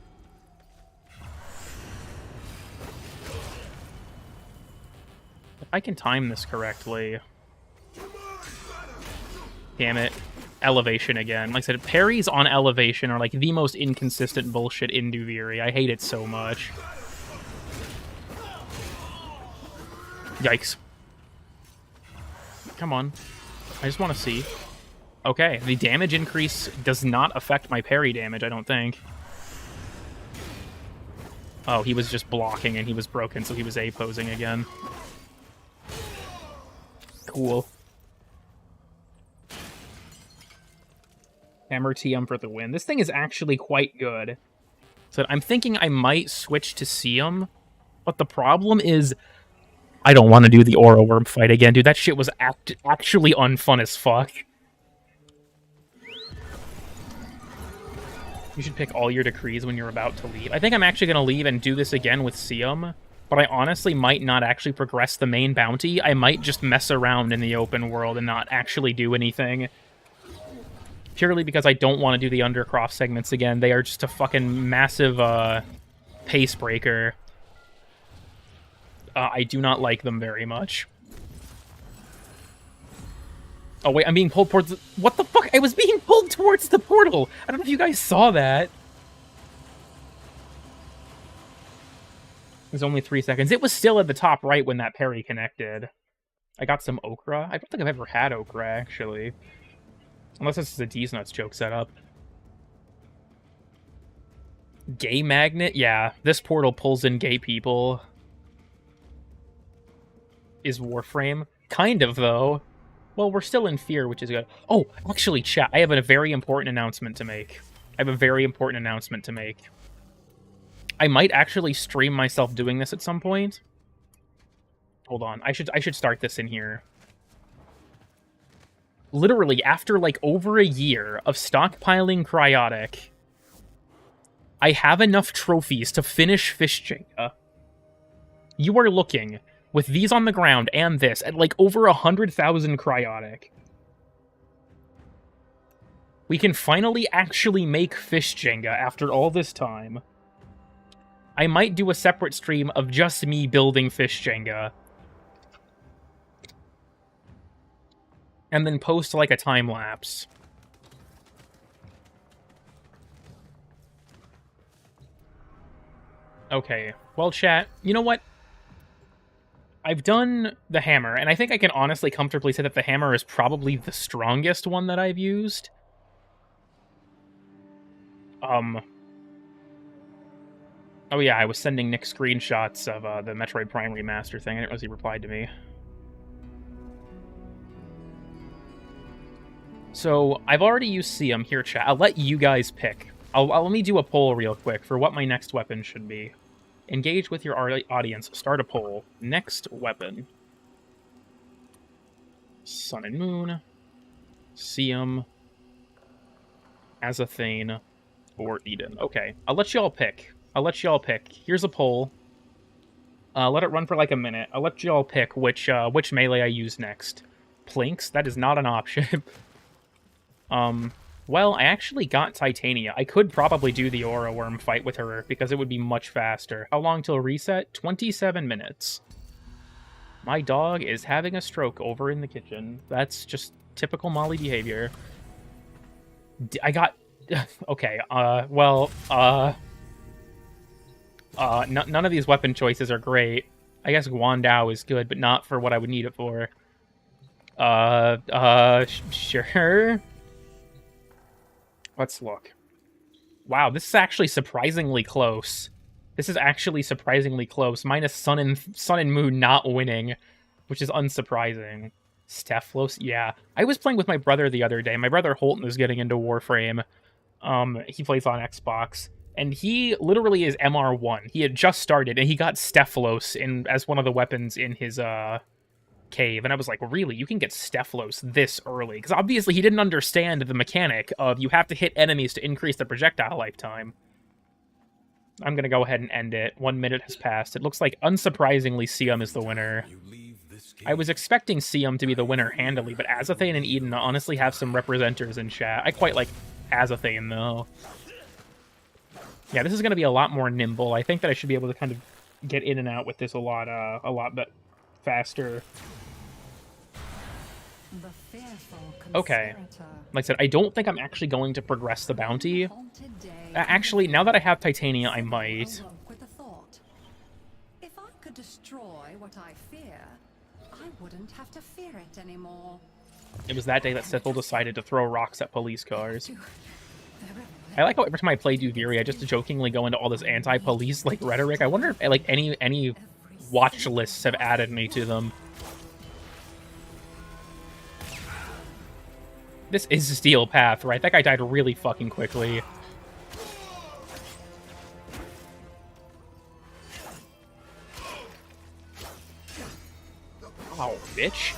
If I can time this correctly. Damn it. Elevation again. Like I said, parries on elevation are like the most inconsistent bullshit in Duviri. I hate it so much. Yikes. Come on. I just want to see. Okay, the damage increase does not affect my parry damage, I don't think. Oh, he was just blocking and he was broken, so he was A-posing again. Cool. Hammer TM for the win. This thing is actually quite good. So I'm thinking I might switch to CM, but the problem is I don't want to do the Aura Worm fight again, dude. That shit was actually unfun as fuck. You should pick all your decrees when you're about to leave. I think I'm actually going to leave and do this again with Siam, but I honestly might not actually progress the main bounty. I might just mess around in the open world and not actually do anything. Purely because I don't want to do the Undercroft segments again. They are just a fucking massive pace breaker. I do not like them very much. Oh, wait, I'm being pulled towards... What the fuck? I was being pulled towards the portal! I don't know if you guys saw that. It was only 3 seconds. It was still at the top right when that parry connected. I got some okra. I don't think I've ever had okra, actually. Unless this is a D's Nuts joke setup. Gay magnet? Yeah, this portal pulls in gay people. Is Warframe? Kind of, though. Well, we're still in fear, which is good. Oh, actually, chat, I have a very important announcement to make. I might actually stream myself doing this at some point. Hold on, I should start this in here. Literally, after, like, over a year of stockpiling Cryotic, I have enough trophies to finish Fish Jenga. You are looking... with these on the ground and this, at like over 100,000 Cryotic. We can finally actually make Fish Jenga after all this time. I might do a separate stream of just me building Fish Jenga. And then post like a time-lapse. Okay, well chat, you know what? I've done the hammer, and I think I can honestly comfortably say that the hammer is probably the strongest one that I've used. Oh yeah, I was sending Nick screenshots of the Metroid Prime Remaster thing. I didn't realize he replied to me. So, I've already used Siam here, chat. I'll let you guys pick. Let me do a poll real quick for what my next weapon should be. Engage with your audience. Start a poll. Next weapon. Sun and Moon. Siam. Azathane. Or Eden. Okay. I'll let y'all pick. Here's a poll. Let it run for like a minute. I'll let y'all pick which melee I use next. Plinks? That is not an option. Well, I actually got Titania. I could probably do the Aura Worm fight with her, because it would be much faster. How long till reset? 27 minutes. My dog is having a stroke over in the kitchen. That's just typical Molly behavior. I got... Okay, none of these weapon choices are great. I guess Guandao is good, but not for what I would need it for. Sure. Let's look. Wow, this is actually surprisingly close. Minus Sun and Moon not winning, which is unsurprising. Stephalos, yeah. I was playing with my brother the other day. My brother Holton is getting into Warframe. He plays on Xbox. And he literally is MR1. He had just started, and he got Stephalos as one of the weapons in his cave. And I was like, really? You can get Stephalos this early? Because obviously he didn't understand the mechanic of you have to hit enemies to increase the projectile lifetime. I'm going to go ahead and end it. 1 minute has passed. It looks like, unsurprisingly, Siam is the winner. You leave this I was expecting Siam to be the winner handily, but Azathane and Eden honestly have some representers in chat. I quite like Azathane, though. Yeah, this is going to be a lot more nimble. I think that I should be able to kind of get in and out with this a lot faster. The fearful Okay. conspirator. Like I said, I don't think I'm actually going to progress the bounty. Haunted day Actually, now that I have Titania, I might. awoke with the thought, if I could destroy what I fear, I wouldn't have to fear it anymore. It was that day that Sithel decided to throw rocks at police cars. They're everywhere. I like how every time I play Duviri, I just jokingly go into all this anti-police like rhetoric. I wonder if like any watch lists have added me to them. This is Steel Path, right? That guy died really fucking quickly. Oh, bitch.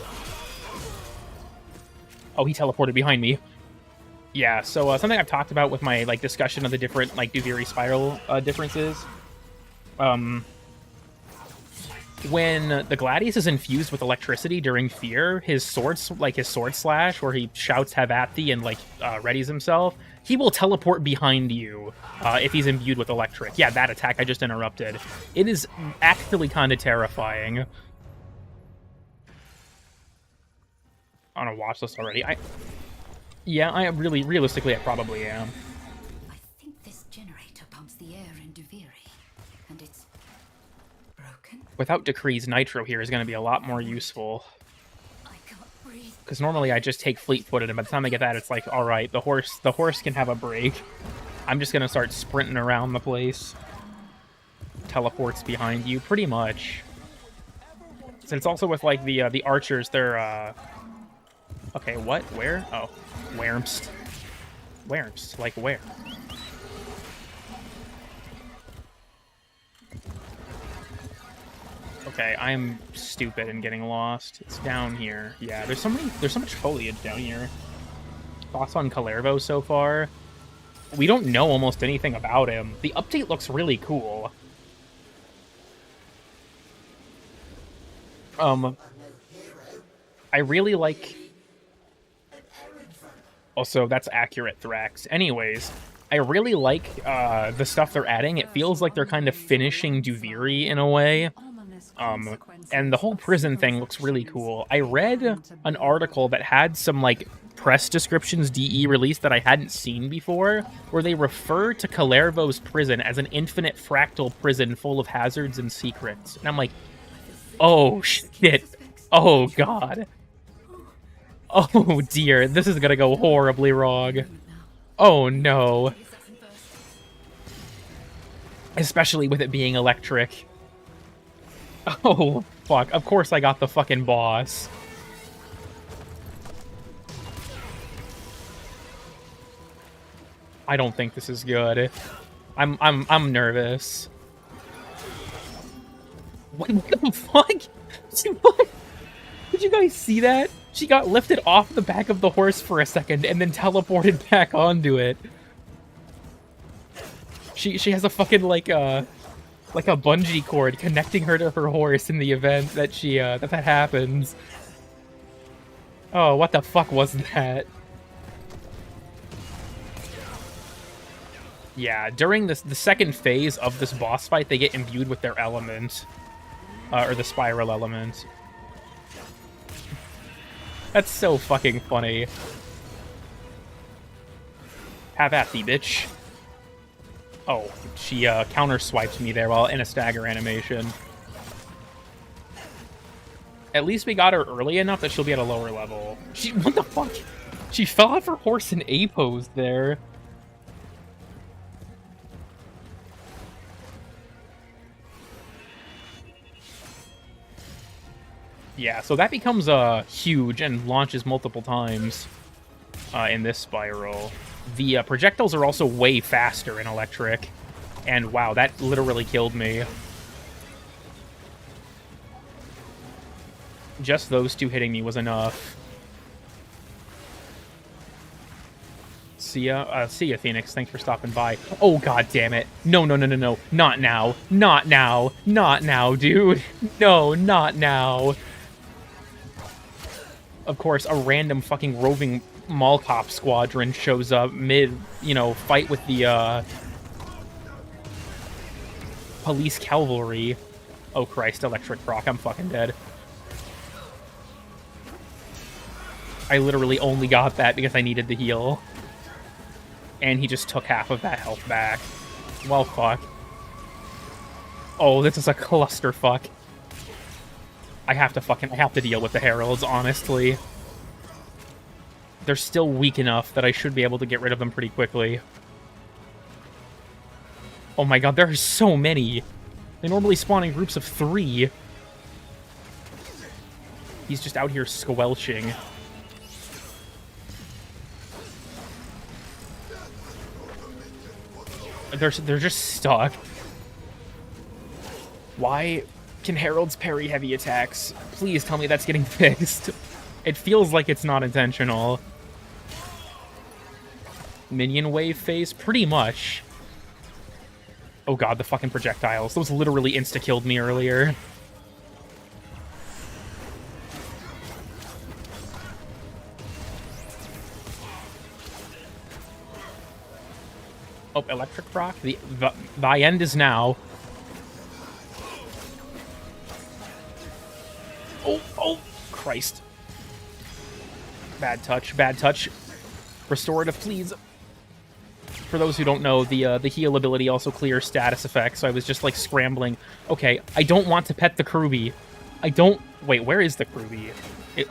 Oh, he teleported behind me. Yeah, so something I've talked about with my like discussion of the different like Duviri spiral differences. When the Gladius is infused with electricity during fear, his sword slash, where he shouts "Have at thee" and like readies himself, he will teleport behind you if he's imbued with electric. Yeah, that attack I just interrupted. It is actually kind of terrifying. On a watch list already. Yeah, I am realistically, I probably am. I think this generator pumps the air in Duviri, and it's broken. Without Decrees, Nitro here is going to be a lot more useful. I can't breathe. Because normally I just take fleet-footed, and by the time I get that, it's like, all right, the horse can have a break. I'm just going to start sprinting around the place. Teleports behind you, pretty much. And it's also with like the archers, they're okay, what? Where? Oh, Whermst. Whermst, like where? Okay, I'm stupid and getting lost. It's down here. Yeah, there's so much foliage down here. Thoughts on Kalervo so far? We don't know almost anything about him. The update looks really cool. I really like... Also, that's accurate, Thrax. Anyways, I really like the stuff they're adding. It feels like they're kind of finishing Duviri in a way. And the whole prison thing looks really cool. I read an article that had some, like, press descriptions DE released that I hadn't seen before, where they refer to Kalervo's prison as an infinite fractal prison full of hazards and secrets. And I'm like, oh, shit. Oh, God. Oh, dear. This is gonna go horribly wrong. Oh, no. Especially with it being electric. Oh, fuck. Of course I got the fucking boss. I don't think this is good. I'm nervous. What the fuck? What? Did you guys see that? She got lifted off the back of the horse for a second and then teleported back onto it. She has a fucking like a bungee cord connecting her to her horse in the event that she that happens. Oh, what the fuck was that? Yeah, during the second phase of this boss fight, they get imbued with their element, or the spiral element. That's so fucking funny. Have at thee, bitch. Oh, she counter-swiped me there while in a stagger animation. At least we got her early enough that she'll be at a lower level. What the fuck? She fell off her horse in A-pose there. Yeah, so that becomes huge and launches multiple times in this spiral. The projectiles are also way faster in electric. And wow, that literally killed me. Just those two hitting me was enough. See ya, Phoenix. Thanks for stopping by. Oh, god damn it. No. Not now. Not now, dude. No, not now. Of course, a random fucking roving mall cop squadron shows up mid, fight with the, police cavalry. Oh, Christ, electric proc. I'm fucking dead. I literally only got that because I needed the heal. And he just took half of that health back. Well, fuck. Oh, this is a clusterfuck. I have to deal with the heralds, honestly. They're still weak enough that I should be able to get rid of them pretty quickly. Oh my god, there are so many. They normally spawn in groups of 3. He's just out here squelching. They're just stuck. Why can heralds parry heavy attacks? Please tell me that's getting fixed. It feels like it's not intentional. Minion wave phase? Pretty much. Oh god, the fucking projectiles. Those literally insta-killed me earlier. Oh, electric proc? Thy end is now. Oh, Christ. Bad touch, bad touch. Restorative, please. For those who don't know, the heal ability also clears status effects, so I was just, like, scrambling. Okay, I don't want to pet the Kruby. Wait, where is the Kruby?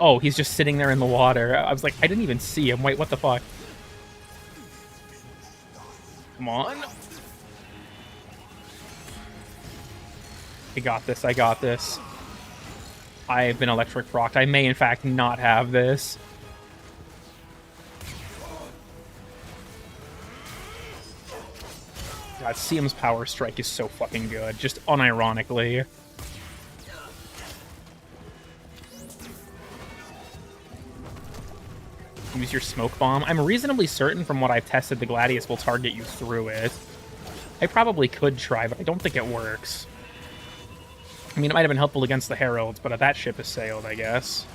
Oh, he's just sitting there in the water. I was like, I didn't even see him. Wait, what the fuck? Come on. I got this, I got this. I've been electric procced. I may, in fact, not have this. God, Siam's Power Strike is so fucking good, just unironically. Use your smoke bomb. I'm reasonably certain from what I've tested the Gladius will target you through it. I probably could try, but I don't think it works. I mean, it might have been helpful against the Heralds, but that ship has sailed, I guess.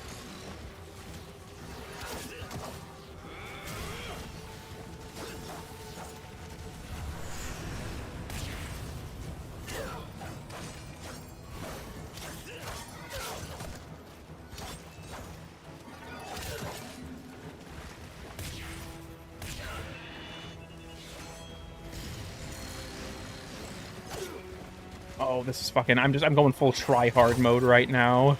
Oh, this is fucking... I'm going full try-hard mode right now.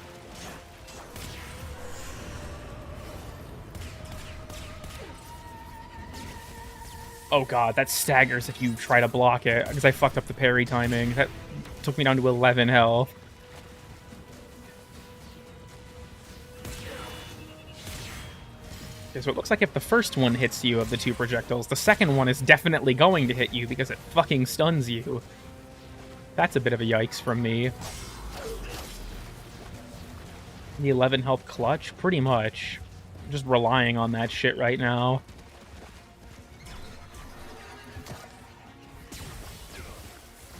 Oh god, that staggers if you try to block it, because I fucked up the parry timing. That took me down to 11 health. Okay, so it looks like if the first one hits you of the 2 projectiles, the second one is definitely going to hit you because it fucking stuns you. That's a bit of a yikes from me. The 11 health clutch? Pretty much. I'm just relying on that shit right now.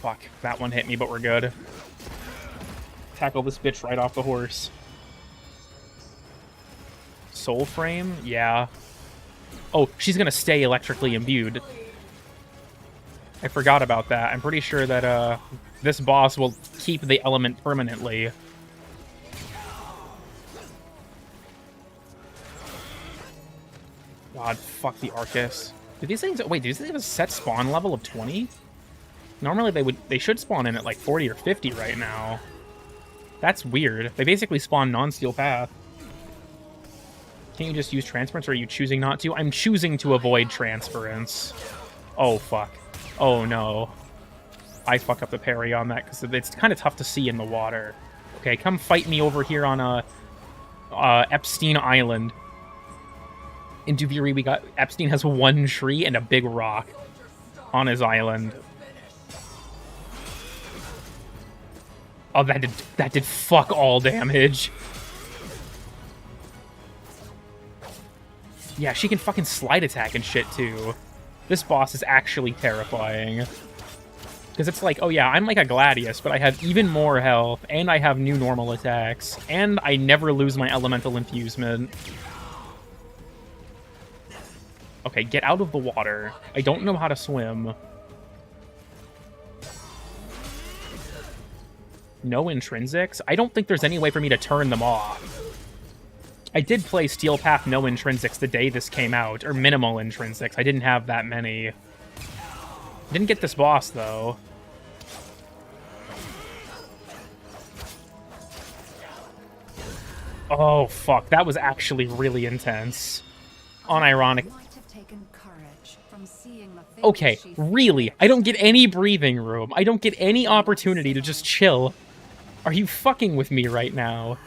Fuck, that one hit me, but we're good. Tackle this bitch right off the horse. Soul frame? Yeah. Oh, she's gonna stay electrically imbued. I forgot about that. I'm pretty sure that, this boss will keep the element permanently. God, fuck the Arcus. Do these things... Wait, do these things have a set spawn level of 20? Normally they should spawn in at like 40 or 50 right now. That's weird. They basically spawn non-steel path. Can't you just use transference, or are you choosing not to? I'm choosing to avoid transference. Oh, fuck. Oh, no. I fuck up the parry on that, because it's kind of tough to see in the water. Okay, come fight me over here on Epstein Island. In Duviri, we got... Epstein has 1 tree and a big rock on his island. Oh, that did fuck all damage. Yeah, she can fucking slide attack and shit, too. This boss is actually terrifying. Because it's like, oh yeah, I'm like a Gladius, but I have even more health, and I have new normal attacks, and I never lose my elemental infusement. Okay, get out of the water. I don't know how to swim. No intrinsics? I don't think there's any way for me to turn them off. I did play Steel Path no intrinsics the day this came out, or minimal intrinsics. I didn't have that many. Didn't get this boss, though. Oh, fuck. That was actually really intense. Unironic. Okay, really? I don't get any breathing room. I don't get any opportunity to just chill. Are you fucking with me right now?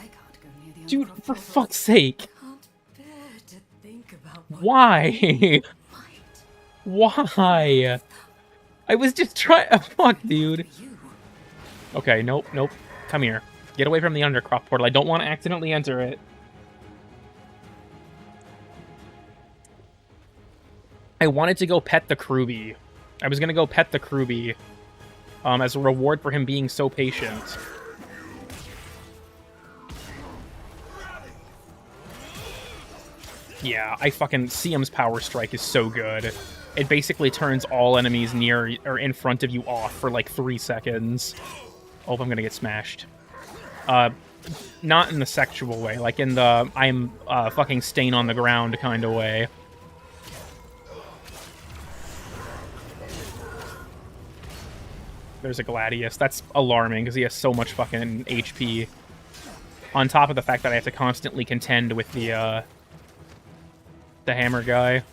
Dude, for fuck's sake. Why? Why? I was just trying... Oh, fuck, dude. Okay, nope, nope. Come here. Get away from the Undercroft portal. I don't want to accidentally enter it. I wanted to go pet the Kruby. I was going to go pet the Kruby as a reward for him being so patient. Yeah, I fucking... Siam's Power Strike is so good. It basically turns all enemies near or in front of you off for like 3 seconds. Oh, I'm gonna get smashed. Not in the sexual way, like in the I'm fucking stain on the ground kind of way. There's a Gladius. That's alarming because he has so much fucking HP. On top of the fact that I have to constantly contend with the hammer guy.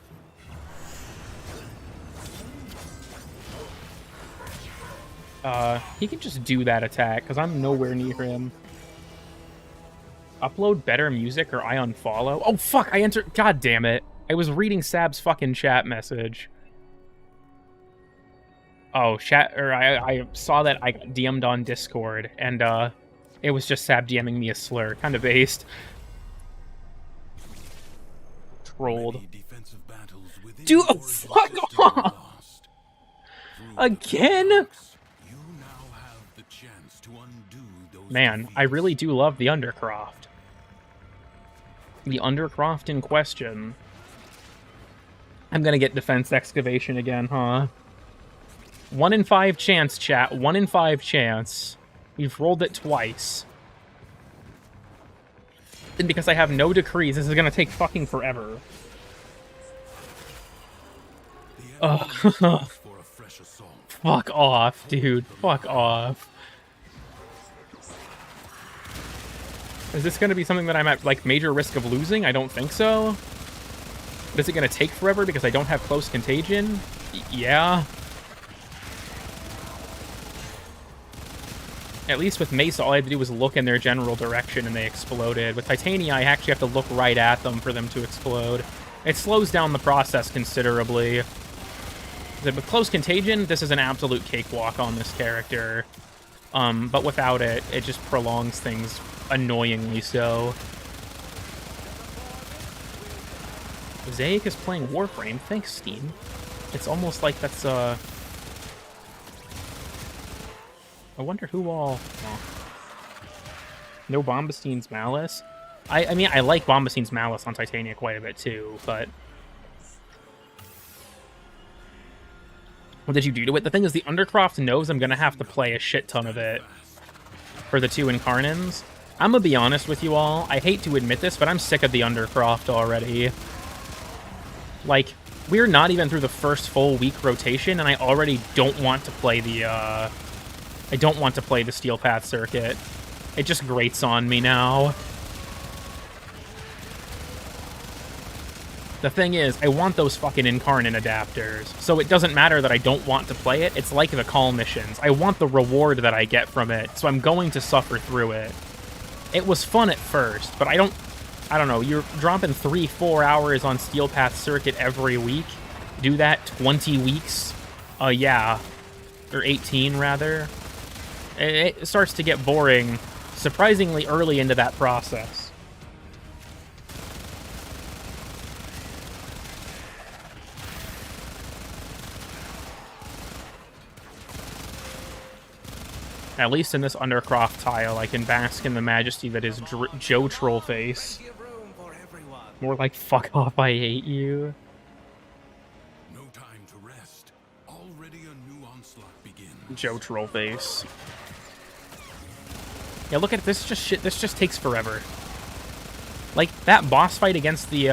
He can just do that attack, because I'm nowhere near him. Upload better music or I unfollow? Oh, fuck, I entered... God damn it. I was reading Sab's fucking chat message. Oh, I saw that I got DM'd on Discord, and, it was just Sab DMing me a slur. Kind of based. Trolled. Dude, oh, fuck off! Again? Man, I really do love the Undercroft. The Undercroft in question. I'm gonna get Defense Excavation again, huh? 1 in 5 chance, chat. 1 in 5 chance. We've rolled it twice. And because I have no decrees, this is gonna take fucking forever. Ugh. Fuck off, dude. Fuck off. Is this going to be something that I'm at, like, major risk of losing? I don't think so. But is it going to take forever because I don't have close contagion? Yeah. At least with Mesa, all I had to do was look in their general direction and they exploded. With Titania, I actually have to look right at them for them to explode. It slows down the process considerably. With close contagion, this is an absolute cakewalk on this character. But without it, it just prolongs things annoyingly so. Zayek is playing Warframe. Thanks, Steam. It's almost like that's, I wonder who all... Oh. No Bombastein's Malice? I mean, I like Bombastein's Malice on Titania quite a bit, too, but... What did you do to it? The thing is, the Undercroft knows I'm gonna have to play a shit ton of it for the 2 Incarnins. I'm gonna be honest with you all. I hate to admit this, but I'm sick of the Undercroft already. Like, we're not even through the first full week rotation, and I already don't want to play the, I don't want to play the Steel Path circuit. It just grates on me now. The thing is, I want those fucking Incarnate adapters, so it doesn't matter that I don't want to play it. It's like the call missions. I want the reward that I get from it, so I'm going to suffer through it. It was fun at first, but I don't know, you're dropping 3-4 hours on Steel Path Circuit every week. Do that 20 weeks. Yeah. Or 18, rather. It starts to get boring surprisingly early into that process. At least in this Undercroft tile, I can bask in the majesty that is Joe Trollface. More like, fuck off, I hate you. No time to rest. Already a new onslaught begins. Joe Trollface. Yeah, look at this. Just shit. This just takes forever. Like, that boss fight against the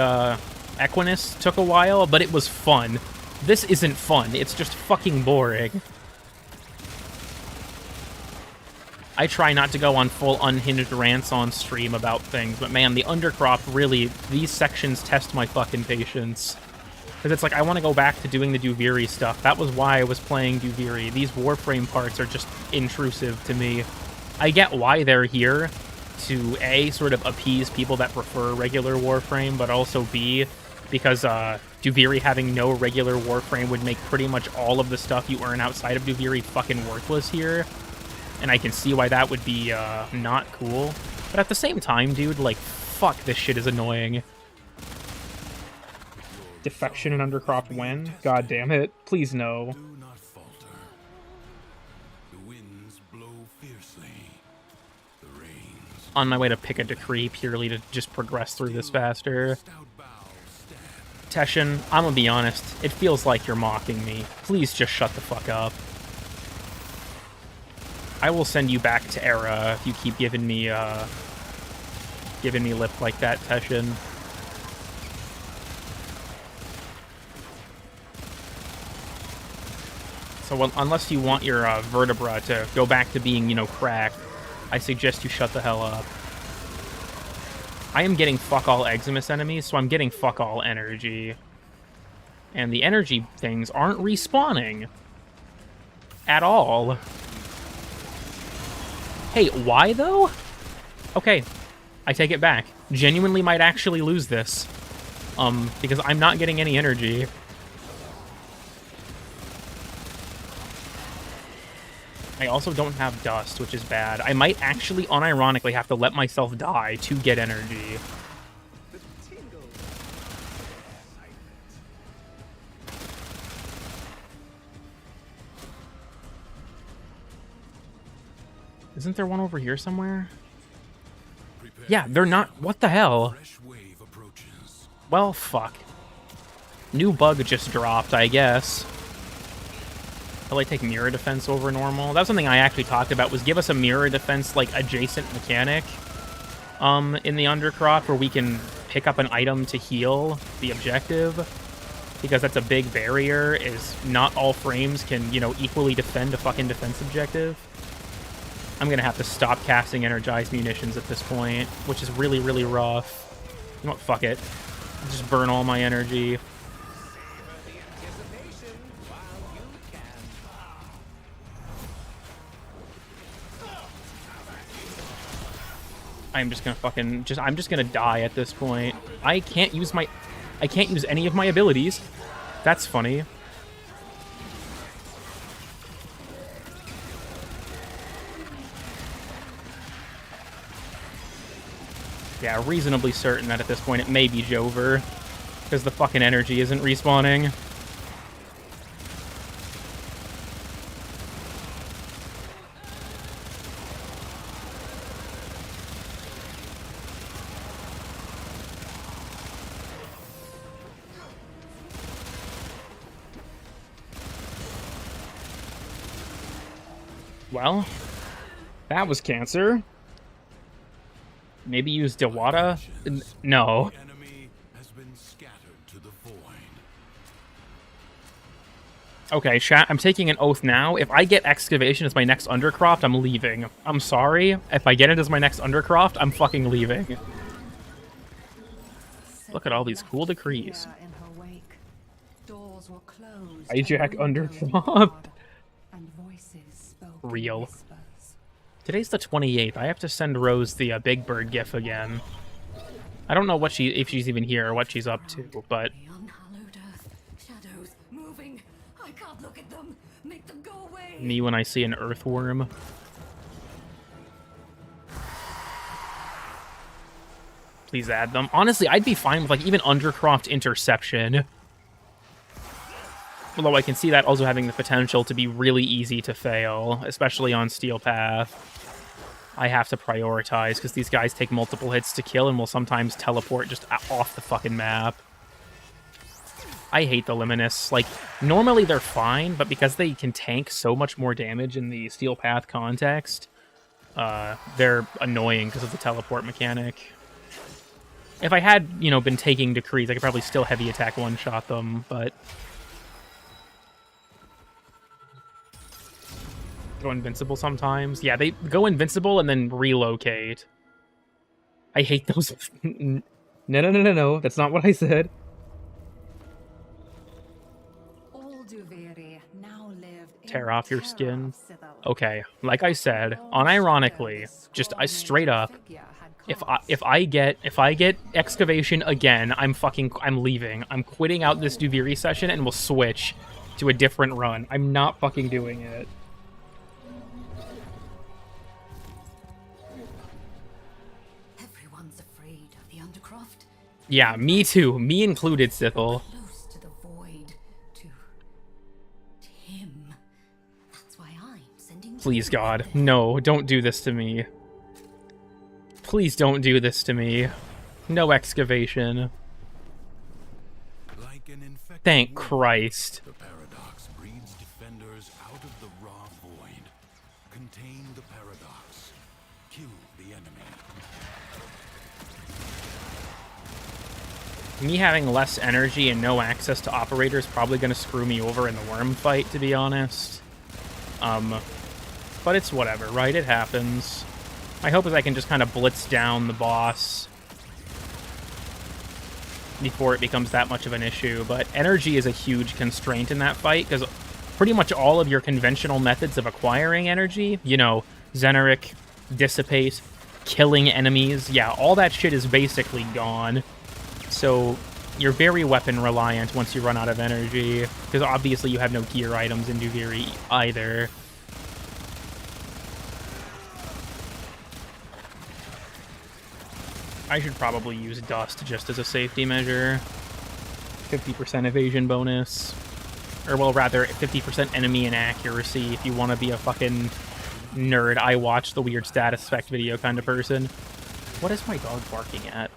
Equinus took a while, but it was fun. This isn't fun. It's just fucking boring. I try not to go on full unhinged rants on stream about things, but man, the Undercroft really, these sections test my fucking patience. Because it's like, I want to go back to doing the Duviri stuff. That was why I was playing Duviri. These Warframe parts are just intrusive to me. I get why they're here, to A, sort of appease people that prefer regular Warframe, but also B, because Duviri having no regular Warframe would make pretty much all of the stuff you earn outside of Duviri fucking worthless here. And I can see why that would be not cool. But at the same time, dude, like, fuck, this shit is annoying. Defection and Undercroft when? God damn it. Please no. Do not falter. The winds blow fiercely. The rains. On my way to pick a decree purely to just progress through this faster. Stout bow stand. Teshin, I'm gonna be honest, it feels like you're mocking me. Please just shut the fuck up. I will send you back to Era if you keep giving me lip like that, Teshin. So unless you want your vertebra to go back to being, you know, cracked, I suggest you shut the hell up. I am getting fuck all Eximus enemies, so I'm getting fuck all energy. And the energy things aren't respawning. At all. Hey, why though? Okay, I take it back. Genuinely might actually lose this. Because I'm not getting any energy. I also don't have dust, which is bad. I might actually unironically have to let myself die to get energy. Isn't there one over here somewhere? Yeah, they're not. What the hell? Fresh wave approaches. Well, fuck. New bug just dropped, I guess. Will I take mirror defense over normal? That was something I actually talked about, was give us a mirror defense, like, adjacent mechanic in the Undercroft, where we can pick up an item to heal the objective. Because that's a big barrier, is not all frames can, you know, equally defend a fucking defense objective. I'm gonna have to stop casting energized munitions at this point, which is really, really rough. You know what, fuck it. Just burn all my energy. I'm just gonna fucking I'm just gonna die at this point. I can't use any of my abilities. That's funny. Yeah, reasonably certain that at this point it may be Jover, because the fucking energy isn't respawning. Well, that was cancer. Maybe use Dewata? No. The enemy has been scattered to the void. Okay, chat, I'm taking an oath now. If I get Excavation as my next Undercroft, I'm leaving. I'm sorry. If I get it as my next Undercroft, I'm fucking leaving. Look at all these cool decrees. Hijack Undercroft. Real. Today's the 28th. I have to send Rose the Big Bird gif again. I don't know what if she's even here or what she's up to, but The unhallowed earth, shadows moving. I can't look at them. Make them go away. me when I see an earthworm. Please add them. Honestly, I'd be fine with like even Undercroft interception. Although I can see that also having the potential to be really easy to fail, especially on Steel Path. I have to prioritize, because these guys take multiple hits to kill and will sometimes teleport just off the fucking map. I hate the Luminous. Like, normally they're fine, but because they can tank so much more damage in the Steel Path context, they're annoying because of the teleport mechanic. If I had, you know, been taking Decrees, I could probably still heavy attack one-shot them, but... Go invincible sometimes. Yeah, they go invincible and then relocate. I hate those. No. That's not what I said. All Duviri now lived in Tear off your terror skin. of Citadel. Okay, like I said, unironically, just straight up, if I get excavation again, I'm leaving. I'm quitting out this Duviri session and we'll switch to a different run. I'm not fucking doing it. Yeah, me too. Me included, Sithel. Close to the void, to him. That's why I'm sending. Please, God. No, don't do this to me. Please don't do this to me. No excavation. Like an infected Thank wound, Christ. the paradox breeds defenders out of the raw void. Contain the paradox. Kill the enemy. Me having less energy and no access to operators is probably going to screw me over in the worm fight, to be honest. But it's whatever, right? It happens. My hope is I can just kind of blitz down the boss before it becomes that much of an issue. But energy is a huge constraint in that fight, because pretty much all of your conventional methods of acquiring energy, you know, Xeneric, Dissipate, killing enemies, yeah, all that shit is basically gone. So you're very weapon reliant once you run out of energy, because obviously you have no gear items in Duviri either. I should probably use Dust just as a safety measure. 50% evasion bonus. Or, well, rather, 50% enemy inaccuracy if you want to be a fucking nerd. I watch the weird status effect video kind of person. What is my dog barking at?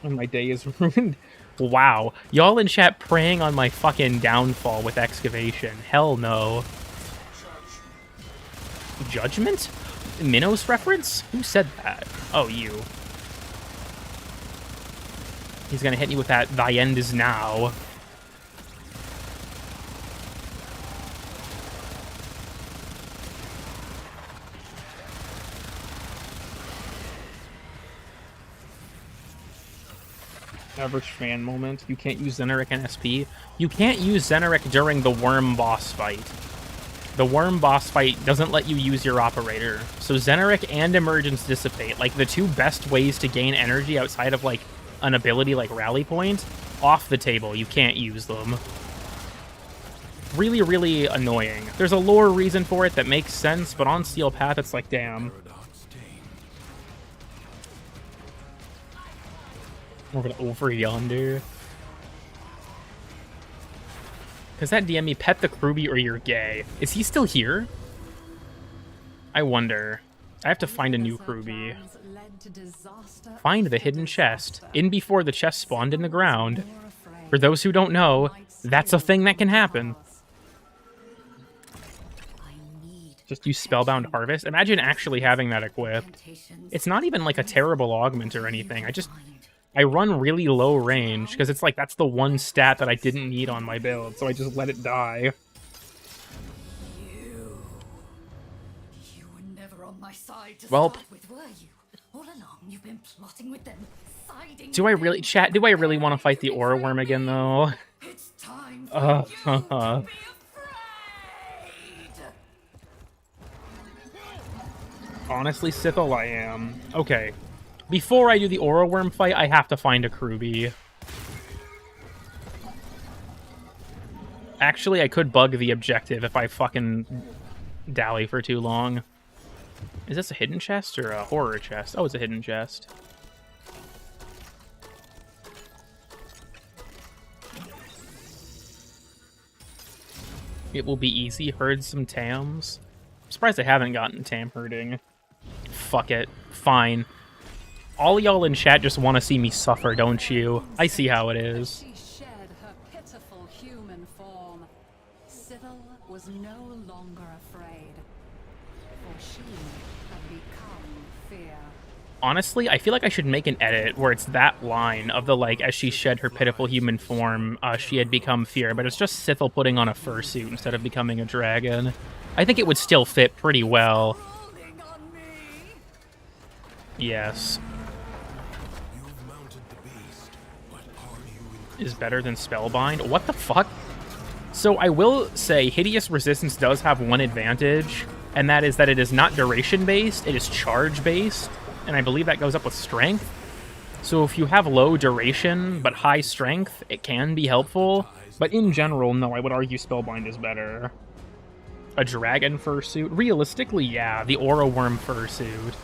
And my day is ruined. Wow. Y'all in chat preying on my fucking downfall with excavation. Hell no. Judgment? Minos reference? Who said that? Oh, you. He's gonna hit me with that "thy end is now." Average fan moment. You can't use Xeneric and SP. You can't use Xeneric during the worm boss fight. The worm boss fight doesn't let you use your operator. So Xeneric and Emergence Dissipate, like the two best ways to gain energy outside of like an ability like Rally Point, off the table. You can't use them. Really, really annoying. There's a lore reason for it that makes sense, but on Steel Path it's like, damn. Over yonder. Does that DM me pet the Kruby or you're gay? Is he still here? I wonder. I have to find a new Kruby. Find the hidden chest. In before the chest spawned in the ground. For those who don't know, that's a thing that can happen. Just use Spellbound Harvest. Imagine actually having that equipped. It's not even like a terrible augment or anything. I run really low range, because it's like, that's the one stat that I didn't need on my build, so I just let it die. You were never on my side to Welp. start with, were you? All along, you've been plotting with them, siding Do I with really, them. chat, do I really want to fight the Aura Worm again, though? It's time for you to be afraid. Honestly, Sithel, I am. Okay. Before I do the Aura Worm fight, I have to find a Kruby. Actually, I could bug the objective if I fucking dally for too long. Is this a hidden chest or a horror chest? Oh, it's a hidden chest. It will be easy. Herd some tams. I'm surprised I haven't gotten tam herding. Fuck it. Fine. All y'all in chat just want to see me suffer, don't you? I see how it is. She shed her pitiful human form. Cyril was no longer afraid, for she had become fear. Honestly, I feel like I should make an edit where it's that line of the, like, as she shed her pitiful human form, she had become fear, but it's just Sithel putting on a fursuit instead of becoming a dragon. I think it would still fit pretty well. Rolling on me. Yes. You've mounted the beast, but are you in Is better than Spellbind? What the fuck? So I will say Hideous Resistance does have one advantage, and that is that it is not duration-based, it is charge-based. And I believe that goes up with strength. So if you have low duration but high strength, it can be helpful. But in general, no, I would argue Spellbind is better. A dragon fursuit? Realistically, yeah, the Aura Worm fursuit.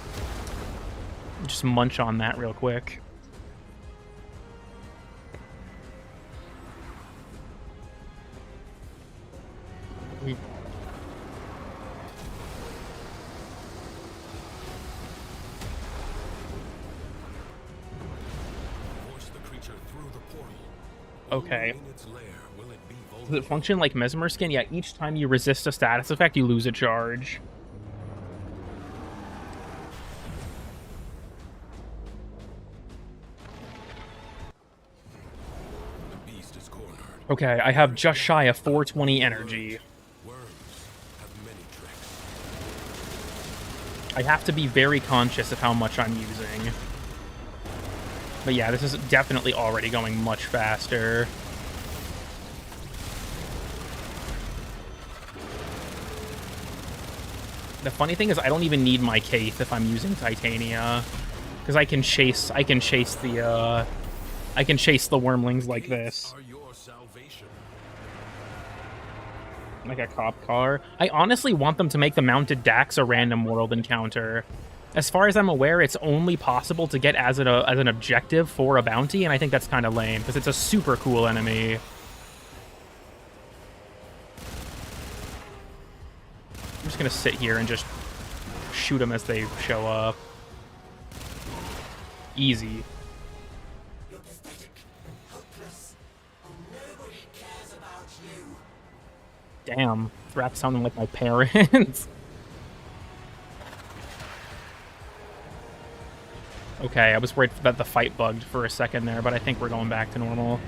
Just munch on that real quick. force the creature through the portal? Okay. In its lair, will it be Does vulnerable? it function like Mesmer Skin? Yeah, each time you resist a status effect, you lose a charge. The beast is cornered. Okay, I have just shy of 420 energy. Worms have many tricks. I have to be very conscious of how much I'm using. But yeah, this is definitely already going much faster. The funny thing is I don't even need my Kaith if I'm using Titania. Because I can chase the wormlings like this. Are your salvation. Like a cop car. I honestly want them to make the Mounted Dax a random world encounter. As far as I'm aware, it's only possible to get as an objective for a bounty, and I think that's kind of lame, because it's a super cool enemy. I'm just going to sit here and just shoot them as they show up. Easy. You're pathetic, helpless, and nobody cares about you. Damn, Thrax sounding like my parents. Okay, I was worried that the fight bugged for a second there, but I think we're going back to normal.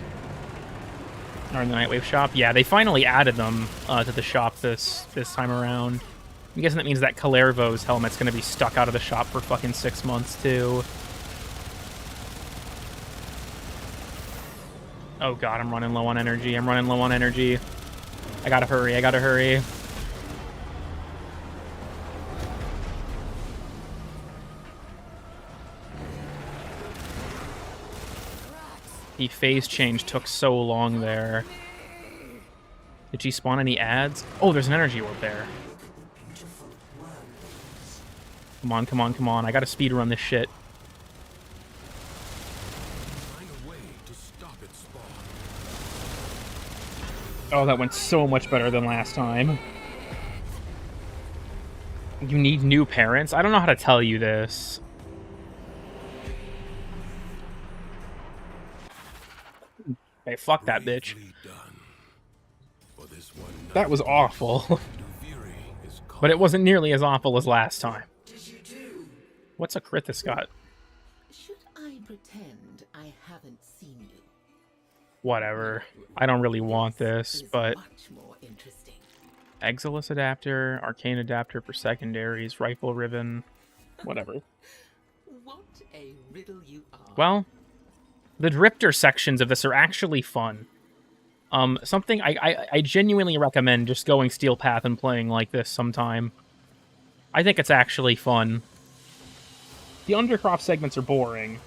Or in the Nightwave shop. Yeah, they finally added them to the shop this time around. I'm guessing that means that Kalervo's helmet's going to be stuck out of the shop for fucking 6 months, too. Oh god, I'm running low on energy. I gotta hurry. The phase change took so long there. Did she spawn any ads? Oh, there's an energy orb there. Come on. I gotta speedrun this shit. Find a way to stop its spawn. Oh, that went so much better than last time. You need new parents? I don't know how to tell you this. Hey, fuck that bitch. Bravely done. For this one That was awful. Duviri is But it wasn't nearly as awful as last time. Did you do? What's a crit this got? Should I pretend I haven't seen you? Whatever. I don't really want this, Is but... much more interesting. Exilus adapter, arcane adapter for secondaries, rifle ribbon, whatever. What a riddle you are. Well, the drifter sections of this are actually fun. Something I genuinely recommend just going Steel Path and playing like this sometime. I think it's actually fun. The Undercroft segments are boring.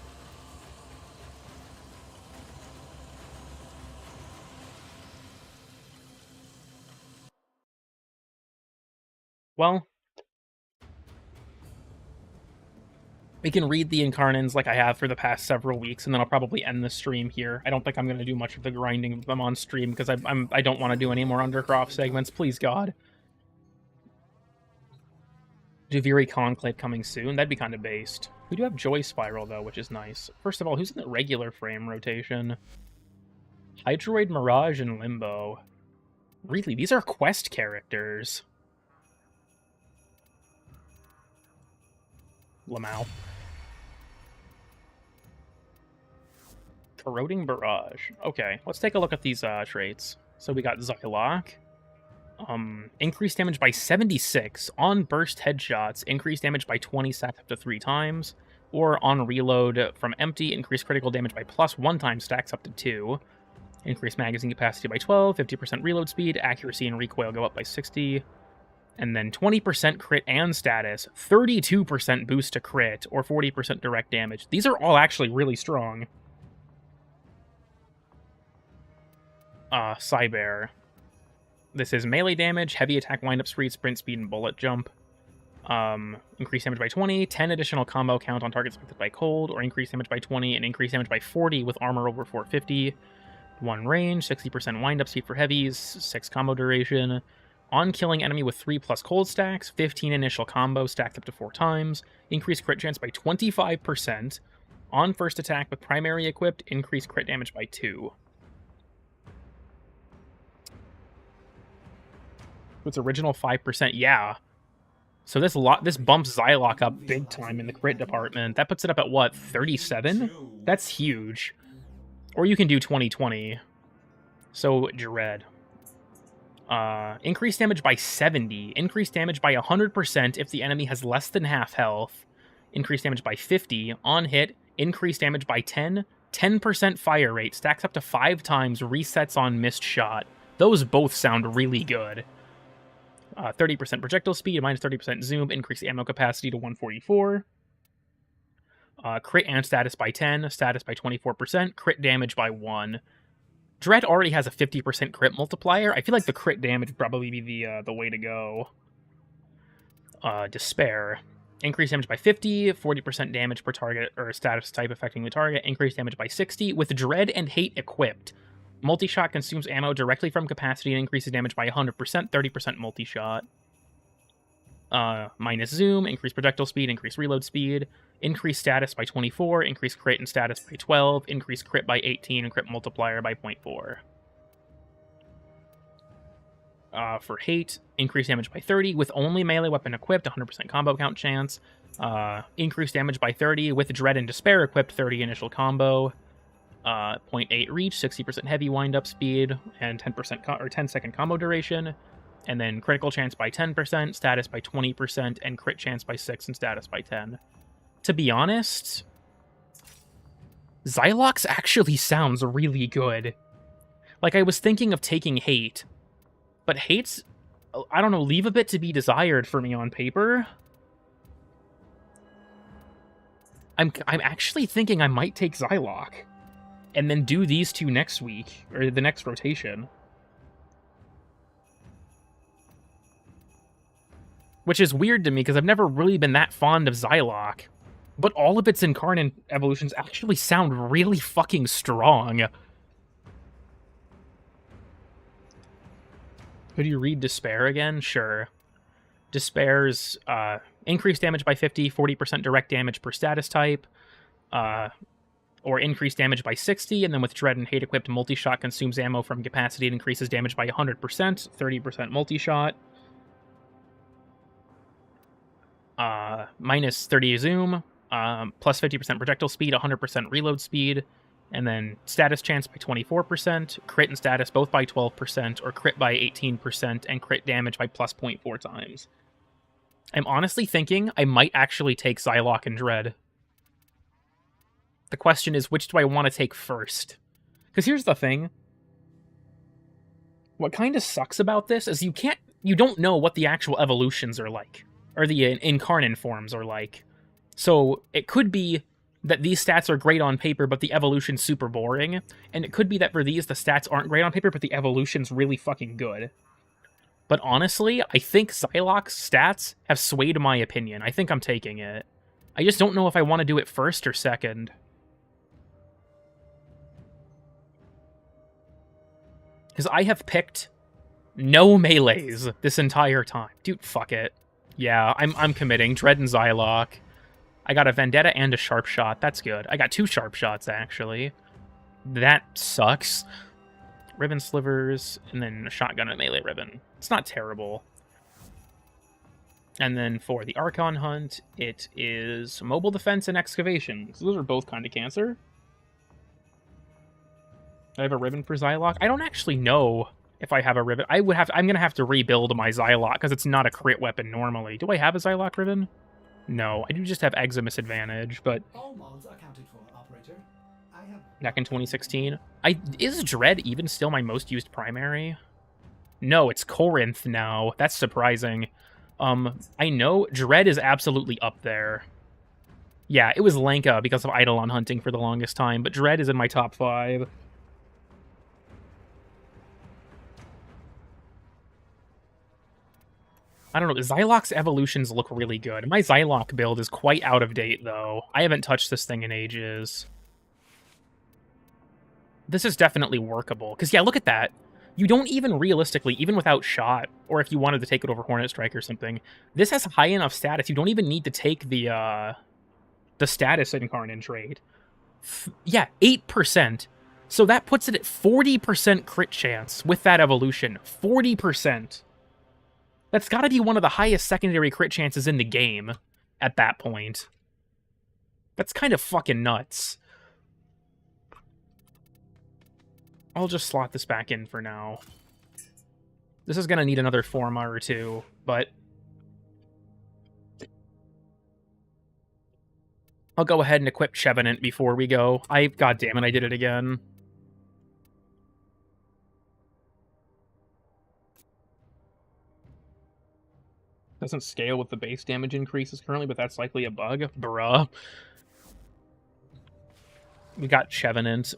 Well, We can read the Incarnans like I have for the past several weeks, and then I'll probably end the stream here. I don't think I'm going to do much of the grinding of them on stream, because I don't want to do any more Undercroft segments, please God. Duviri Conclave coming soon. That'd be kind of based. We do have Joy Spiral, though, which is nice. First of all, who's in the regular frame rotation? Hydroid, Mirage, and Limbo. Really, these are quest characters. Lamau. Corroding Barrage. Okay, let's take a look at these traits. So we got Xylock. Increased damage by 76 on burst headshots, increased damage by 20 stacked up to 3 times, or on reload from empty, increased critical damage by +1 times stacks up to 2. Increased magazine capacity by 12, 50% reload speed, accuracy and recoil go up by 60, and then 20% crit and status, 32% boost to crit, or 40% direct damage. These are all actually really strong. Cyber. This is melee damage, heavy attack, wind-up speed, sprint speed, and bullet jump. Increased damage by 20, 10 additional combo count on targets affected by cold, or increased damage by 20 and increased damage by 40 with armor over 450. 1 range, 60% wind-up speed for heavies, 6 combo duration. On killing enemy with 3+ cold stacks, 15 initial combo stacked up to 4 times. Increased crit chance by 25%. On first attack with primary equipped, increased crit damage by 2. Its original 5%, yeah. So this bumps Xylock up big time in the crit department. That puts it up at what, 37? That's huge. Or you can do 20/20. So Dread. Increased damage by 70. Increased damage by 100% if the enemy has less than half health. Increased damage by 50 on hit. Increased damage by 10. 10% fire rate. Stacks up to 5 times. Resets on missed shot. Those both sound really good. 30% projectile speed, minus 30% zoom, increased ammo capacity to 144. Crit and status by 10, status by 24%, crit damage by 1. Dread already has a 50% crit multiplier. I feel like the crit damage would probably be the way to go. Despair. Increased damage by 50, 40% damage per target or status type affecting the target, increased damage by 60, with Dread and Hate equipped. Multi-shot consumes ammo directly from capacity and increases damage by 100%, 30% multi-shot. Minus zoom, increased projectile speed, increased reload speed, increased status by 24, increased crit and status by 12, increased crit by 18, and crit multiplier by 0.4. For Hate, increased damage by 30, with only melee weapon equipped, 100% combo count chance. Increased damage by 30, with Dread and Despair equipped, 30 initial combo. 0.8 reach, 60% heavy wind-up speed, and 10-second combo duration. And then critical chance by 10%, status by 20%, and crit chance by 6 and status by 10. To be honest, Xylox actually sounds really good. Like, I was thinking of taking Hate, but Hate's, I don't know, leave a bit to be desired for me on paper. I'm actually thinking I might take Xylock, and then do these two next week, or the next rotation. Which is weird to me, because I've never really been that fond of Xylock. But all of its Incarnate evolutions actually sound really fucking strong. Could you read Despair again? Sure. Despair's increased damage by 50, 40% direct damage per status type, or increased damage by 60, and then with Dread and Hate equipped, multi-shot consumes ammo from capacity and increases damage by 100%, 30% multi-shot. Minus 30 zoom, plus 50% projectile speed, 100% reload speed, and then status chance by 24%, crit and status both by 12%, or crit by 18%, and crit damage by plus 0.4 times. I'm honestly thinking I might actually take Xylock and Dread. The question is, which do I want to take first? Because here's the thing. What kind of sucks about this is you don't know what the actual evolutions are like, or the Incarnate forms are like. So it could be that these stats are great on paper, but the evolution's super boring, and it could be that for these, the stats aren't great on paper, but the evolution's really fucking good. But honestly, I think Xylock's stats have swayed my opinion. I think I'm taking it. I just don't know if I want to do it first or second. Because I have picked no melees this entire time. Dude, fuck it. Yeah, I'm committing. Dread and Xylock. I got a Vendetta and a Sharp Shot. That's good. I got 2 Sharp Shots, actually. That sucks. Ribbon Slivers, and then a Shotgun and Melee Ribbon. It's not terrible. And then for the Archon Hunt, it is Mobile Defense and Excavation. So those are both kind of cancer. I have a ribbon for Xylock. I don't actually know if I have a ribbon. I'm gonna have to rebuild my Xylock because it's not a crit weapon normally. Do I have a Xylock ribbon? No, I do just have Eximus Advantage, but All mods accounted for, operator. I have back in 2016. Is Dread even still my most used primary? No, it's Corinth now. That's surprising. I know Dread is absolutely up there. Yeah, it was Lenka because of Eidolon hunting for the longest time, but Dread is in my top 5. I don't know, Xylock's evolutions look really good. My Xylock build is quite out of date, though. I haven't touched this thing in ages. This is definitely workable. Because, yeah, look at that. You don't even realistically, even without shot, or if you wanted to take it over Hornet Strike or something, this has high enough status. You don't even need to take the status Incarnate trait. Yeah, 8%. So that puts it at 40% crit chance with that evolution. 40%. That's got to be one of the highest secondary crit chances in the game at that point. That's kind of fucking nuts. I'll just slot this back in for now. This is going to need another Forma or 2, but I'll go ahead and equip Chevenant before we go. God damn it, I did it again. Doesn't scale with the base damage increases currently, but that's likely a bug. Bruh. We got Chevenant.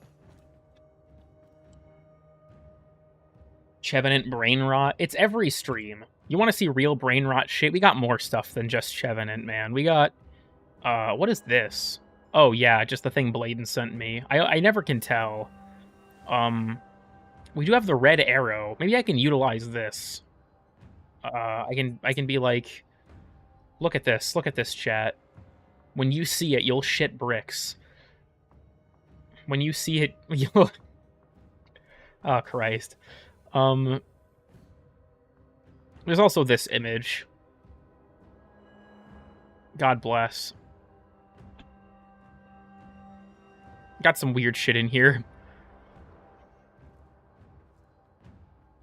Chevenant Brain Rot. It's every stream. You want to see real Brain Rot shit? We got more stuff than just Chevenant, man. We got... what is this? Oh, yeah, just the thing Bladen sent me. I never can tell. We do have the red arrow. Maybe I can utilize this. I can be like, look at this, chat. When you see it, you'll shit bricks. When you see it, you'll... Oh, Christ. There's also this image. God bless. Got some weird shit in here.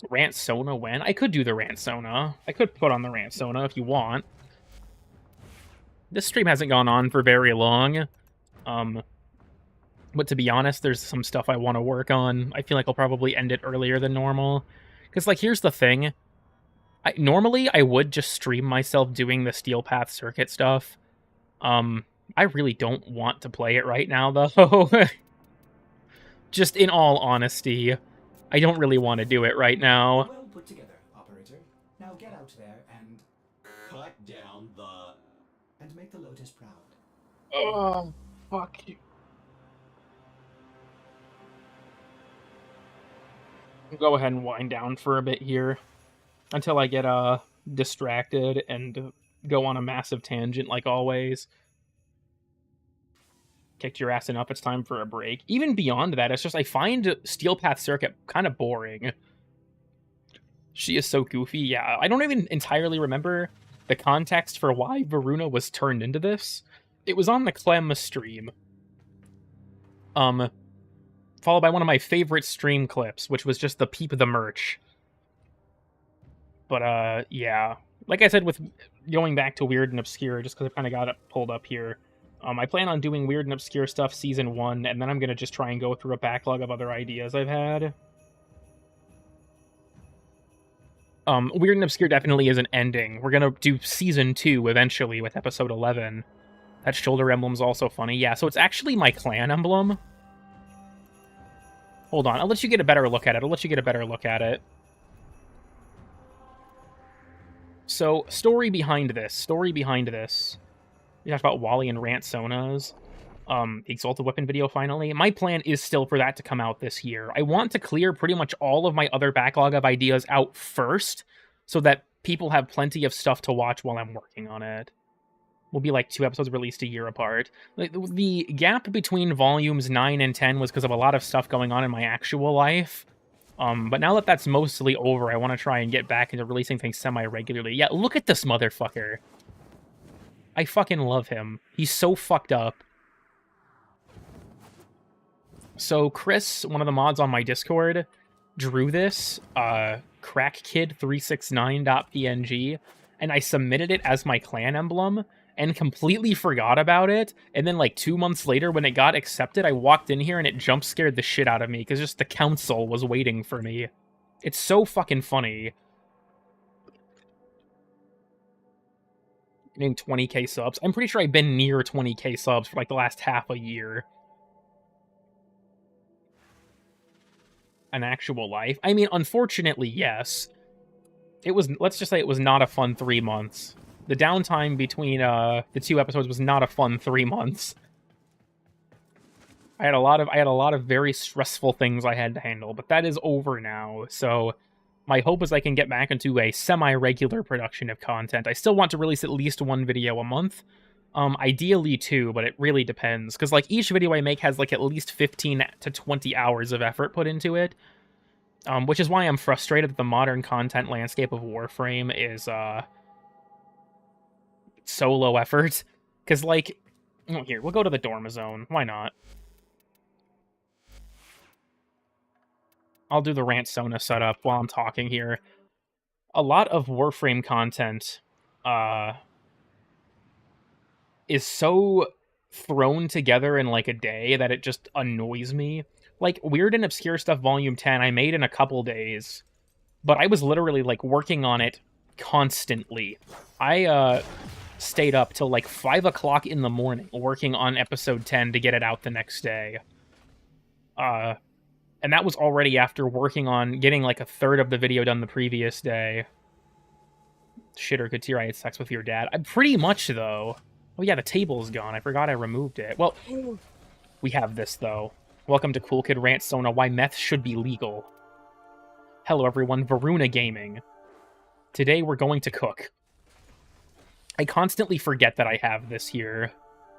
Rant Sona when? I could do the Rant Sona. I could put on the Rant Sona if you want. This stream hasn't gone on for very long. But to be honest, there's some stuff I want to work on. I feel like I'll probably end it earlier than normal. Because, like, here's the thing. Normally, I would just stream myself doing the Steel Path Circuit stuff. I really don't want to play it right now, though. Just in all honesty. I don't really want to do it right now. well put together, operator. Now get out there and Cut down the... make the Lotus proud. Oh, fuck you. Go ahead and wind down for a bit here until I get distracted and go on a massive tangent like always. Kicked your ass enough, it's time for a break. Even beyond that, it's just I find Steel Path Circuit kind of boring. She is so goofy. Yeah, I don't even entirely remember the context for why Varuna was turned into this. It was on the Clem stream. Followed by one of my favorite stream clips, which was just the peep of the merch. But, yeah. Like I said, with going back to Weird and Obscure, just because I've kind of got it pulled up here, I plan on doing Weird and Obscure stuff Season 1, and then I'm going to just try and go through a backlog of other ideas I've had. Weird and Obscure definitely isn't ending. We're going to do Season 2 eventually with Episode 11. That shoulder emblem's also funny. Yeah, so it's actually my clan emblem. Hold on, I'll let you get a better look at it. So, story behind this. We talked about Wally and Rant Sona's Exalted Weapon video finally. My plan is still for that to come out this year. I want to clear pretty much all of my other backlog of ideas out first so that people have plenty of stuff to watch while I'm working on it. Will be like 2 episodes released a year apart. The gap between volumes 9 and 10 was because of a lot of stuff going on in my actual life. But now that that's mostly over, I want to try and get back into releasing things semi-regularly. Yeah, look at this motherfucker. I fucking love him. He's so fucked up. So Chris, one of the mods on my Discord, drew this, crackkid369.png, and I submitted it as my clan emblem, and completely forgot about it, and then like 2 months later when it got accepted, I walked in here and it jump scared the shit out of me, because just the council was waiting for me. It's so fucking funny. Getting 20k subs. I'm pretty sure I've been near 20k subs for like the last half a year. An actual life? I mean, unfortunately, yes. It was, let's just say it was not a fun 3 months. The downtime between the 2 episodes was not a fun 3 months. I had a lot of very stressful things I had to handle, but that is over now. So my hope is I can get back into a semi-regular production of content. I still want to release at least 1 video a month. Ideally 2, but it really depends. Because like each video I make has like at least 15 to 20 hours of effort put into it. Which is why I'm frustrated that the modern content landscape of Warframe is so low effort. Because like, oh, here, we'll go to the Dormazone. Why not? I'll do the Rant Sona setup while I'm talking here. A lot of Warframe content is so thrown together in like a day that it just annoys me. Like Weird and Obscure Stuff Volume 10 I made in a couple days, but I was literally like working on it constantly. I stayed up till like 5 o'clock in the morning working on episode 10 to get it out the next day. And that was already after working on getting like a third of the video done the previous day. Shit, or Katir, I had sex with your dad. Pretty much, though. Oh yeah, the table's gone. I forgot I removed it. Well, we have this, though. Welcome to Cool Kid Rant Sona, why meth should be legal. Hello, everyone. Varuna Gaming. Today, we're going to cook. I constantly forget that I have this here.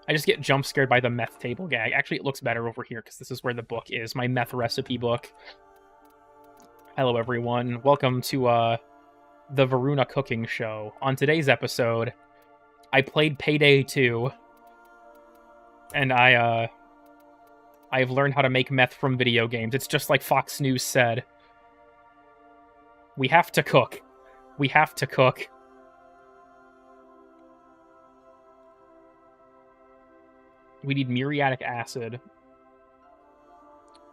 I just get jump scared by the meth table gag. Actually, it looks better over here because this is where the book is. My meth recipe book. Hello, everyone. Welcome to the Varuna Cooking Show. On today's episode, I played Payday 2. And I've learned how to make meth from video games. It's just like Fox News said. We have to cook. We have to cook. We need muriatic acid.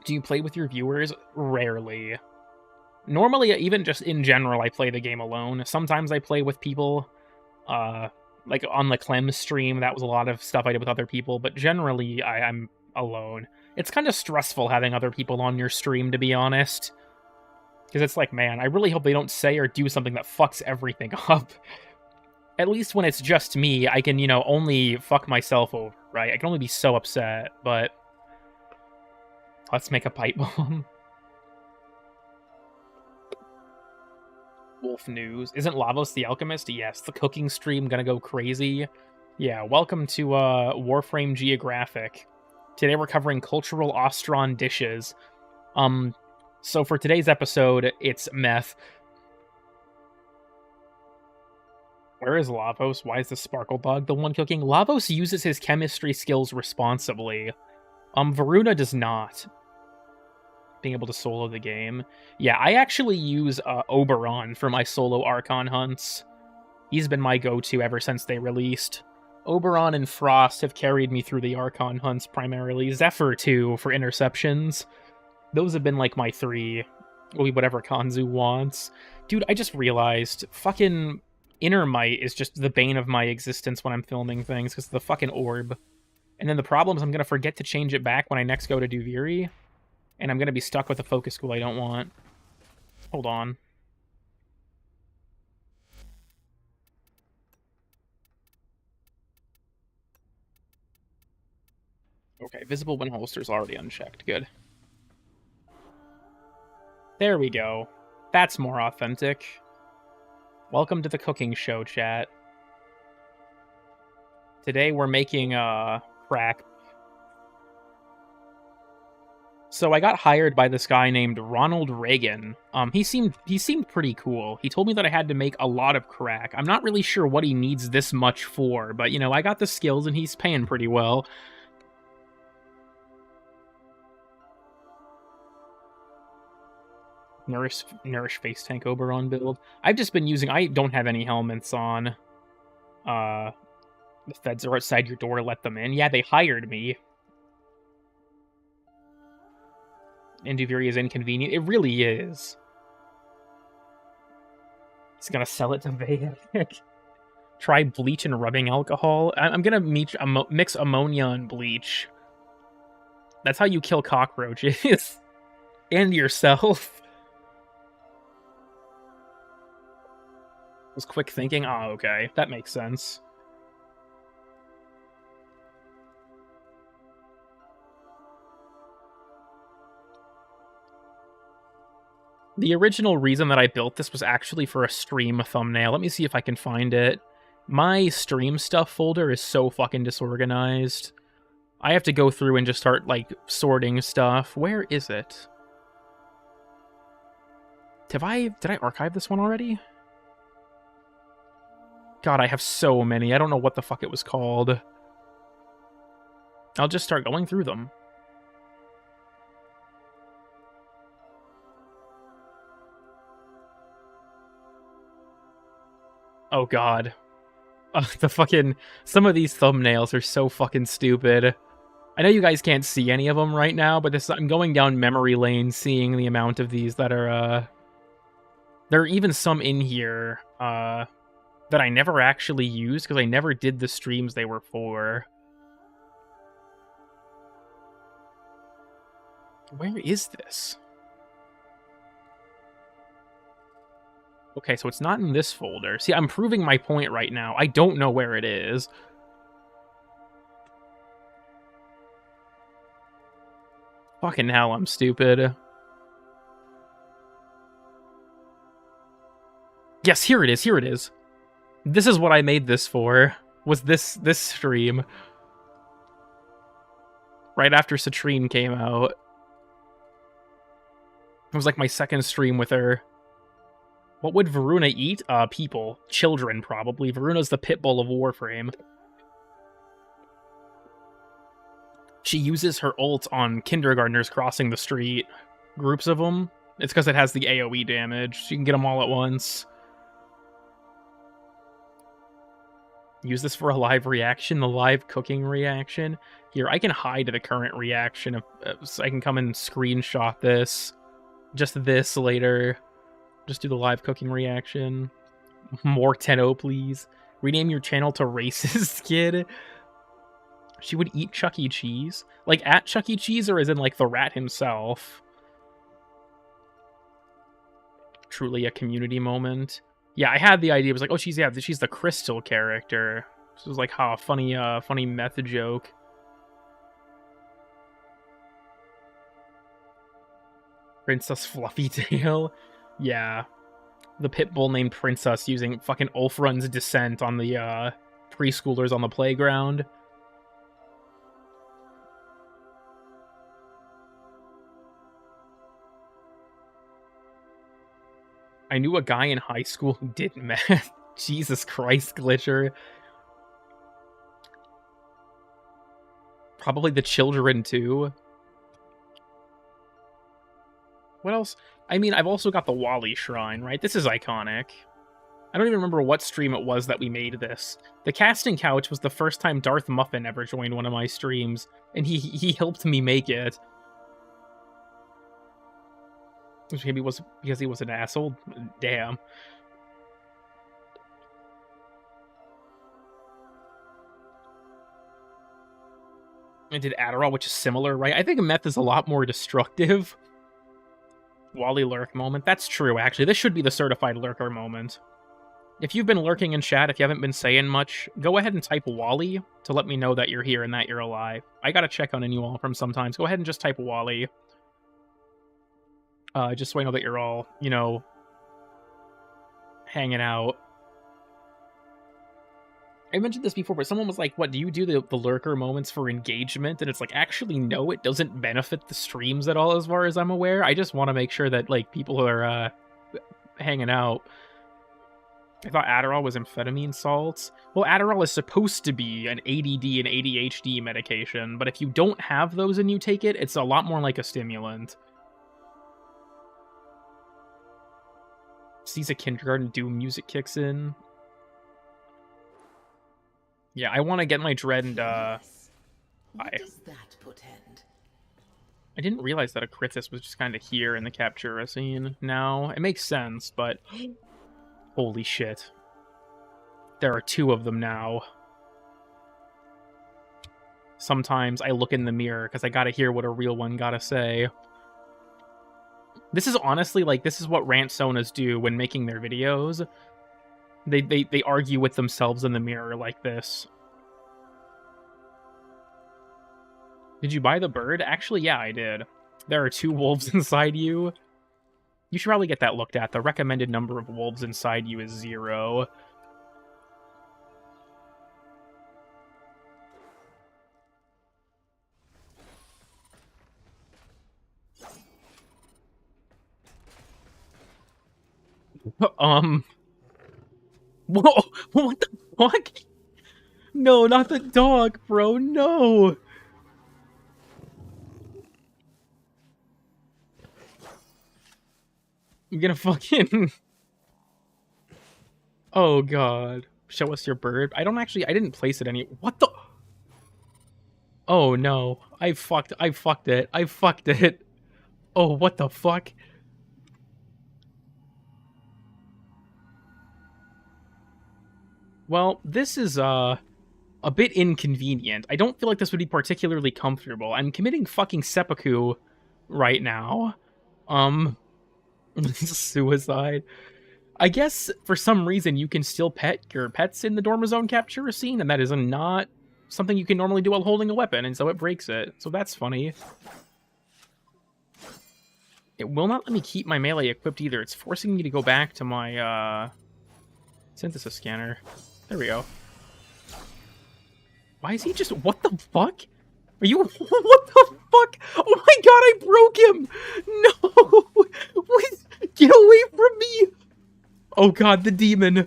Do you play with your viewers? Rarely. Normally, even just in general, I play the game alone. Sometimes I play with people. Like on the Clem stream, that was a lot of stuff I did with other people, but generally, I'm alone. It's kind of stressful having other people on your stream, to be honest. Because it's like, man, I really hope they don't say or do something that fucks everything up. At least when it's just me, I can, only fuck myself over, right? I can only be so upset, but... Let's make a pipe bomb. Wolf News. Isn't Lavos the Alchemist? Yes. The cooking stream gonna go crazy? Yeah, welcome to Warframe Geographic. Today we're covering cultural Ostron dishes. So for today's episode, it's meth. Where is Lavos? Why is the Sparkle Bug the one cooking? Lavos uses his chemistry skills responsibly. Varuna does not. Being able to solo the game. Yeah, I actually use Oberon for my solo Archon hunts. He's been my go-to ever since they released. Oberon and Frost have carried me through the Archon hunts primarily. Zephyr, too, for interceptions. Those have been like my 3. Whatever Kanzu wants. Dude, I just realized, fucking Inner Might is just the bane of my existence when I'm filming things, because of the fucking orb. And then the problem is I'm going to forget to change it back when I next go to Duviri. And I'm going to be stuck with a focus school I don't want. Hold on. Okay, visible when holster's already unchecked. Good. There we go. That's more authentic. Welcome to the cooking show, chat. Today we're making crack. So I got hired by this guy named Ronald Reagan. He seemed pretty cool. He told me that I had to make a lot of crack. I'm not really sure what he needs this much for, but you know, I got the skills and he's paying pretty well. Nourish face tank Oberon build. I've just been using. I don't have any helmets on. The feds are outside your door. Let them in. Yeah, they hired me. And Duviri is inconvenient. It really is. He's gonna sell it to Vedic. Try bleach and rubbing alcohol. I'm gonna mix ammonia and bleach. That's how you kill cockroaches. And yourself. Was quick thinking? Oh, okay. That makes sense. The original reason that I built this was actually for a stream thumbnail. Let me see if I can find it. My stream stuff folder is so fucking disorganized. I have to go through and just start, like, sorting stuff. Where is it? Did I archive this one already? God, I have so many. I don't know what the fuck it was called. I'll just start going through them. Oh god. Some of these thumbnails are so fucking stupid. I know you guys can't see any of them right now, but I'm going down memory lane seeing the amount of these that are, there are even some in here, that I never actually used because I never did the streams they were for. Where is this? Okay, so it's not in this folder. See, I'm proving my point right now. I don't know where it is. Fucking hell, I'm stupid. Yes, here it is, here it is. This is what I made this for, was this stream. Right after Citrine came out. It was like my second stream with her. What would Varuna eat? People. Children, probably. Varuna's the pit bull of Warframe. She uses her ult on kindergartners crossing the street. Groups of them. It's because it has the AoE damage. She can get them all at once. Use this for a live reaction, the live cooking reaction. Here, I can hide the current reaction. So I can come and screenshot this. Just this later. Just do the live cooking reaction. More 10-0, please. Rename your channel to Racist Kid. She would eat Chuck E. Cheese. Like, at Chuck E. Cheese, or as in, like, the rat himself? Truly a community moment. Yeah, I had the idea. It was like, oh, she's the Crystal character. This was like, huh, funny meth joke. Princess Fluffy Tail. Yeah. The pit bull named Princess using fucking Ulfrun's descent on the preschoolers on the playground. I knew a guy in high school who did meth. Jesus Christ, Glitcher. Probably the children, too. What else? I mean, I've also got the Wally Shrine, right? This is iconic. I don't even remember what stream it was that we made this. The casting couch was the first time Darth Muffin ever joined one of my streams, and he helped me make it. Which maybe was because he was an asshole. Damn. I did Adderall, which is similar, right? I think meth is a lot more destructive. Wally Lurk moment. That's true, actually. This should be the certified lurker moment. If you've been lurking in chat, if you haven't been saying much, go ahead and type Wally to let me know that you're here and that you're alive. I gotta check on you all from sometimes. Go ahead and just type Wally. Just so I know that you're all, you know, hanging out. I mentioned this before, but someone was like, what, do you do the lurker moments for engagement? And it's like, actually, no, it doesn't benefit the streams at all as far as I'm aware. I just want to make sure that, like, people are hanging out. I thought Adderall was amphetamine salts. Well, Adderall is supposed to be an ADD and ADHD medication, but if you don't have those and you take it, it's a lot more like a stimulant. Sees a kindergarten doom music kicks in. Yeah, I want to get my dread and, What does that portend? I didn't realize that a Kritis was just kind of here in the Captura scene now. It makes sense, but... Holy shit. There are 2 of them now. Sometimes I look in the mirror, because I gotta hear what a real one gotta say. This is honestly, like, this is what rant-sonas do when making their videos. They argue with themselves in the mirror like this. Did you buy the bird? Actually, yeah, I did. There are 2 wolves inside you. You should probably get that looked at. The recommended number of wolves inside you is 0. Whoa, what the fuck? No, not the dog, bro, no! I'm gonna fucking... Oh, God. Show us your bird. I didn't place it any... What the... Oh, no. I fucked it. Oh, what the fuck? Well, this is, a bit inconvenient. I don't feel like this would be particularly comfortable. I'm committing fucking seppuku right now. Suicide. I guess, for some reason, you can still pet your pets in the Dormazone Captura scene, and that is not something you can normally do while holding a weapon, and so it breaks it. So that's funny. It will not let me keep my melee equipped either. It's forcing me to go back to my, synthesis scanner. There we go. Why is he just... What the fuck? Are you... What the fuck? Oh my god, I broke him! No! Wait, get away from me! Oh god, the demon.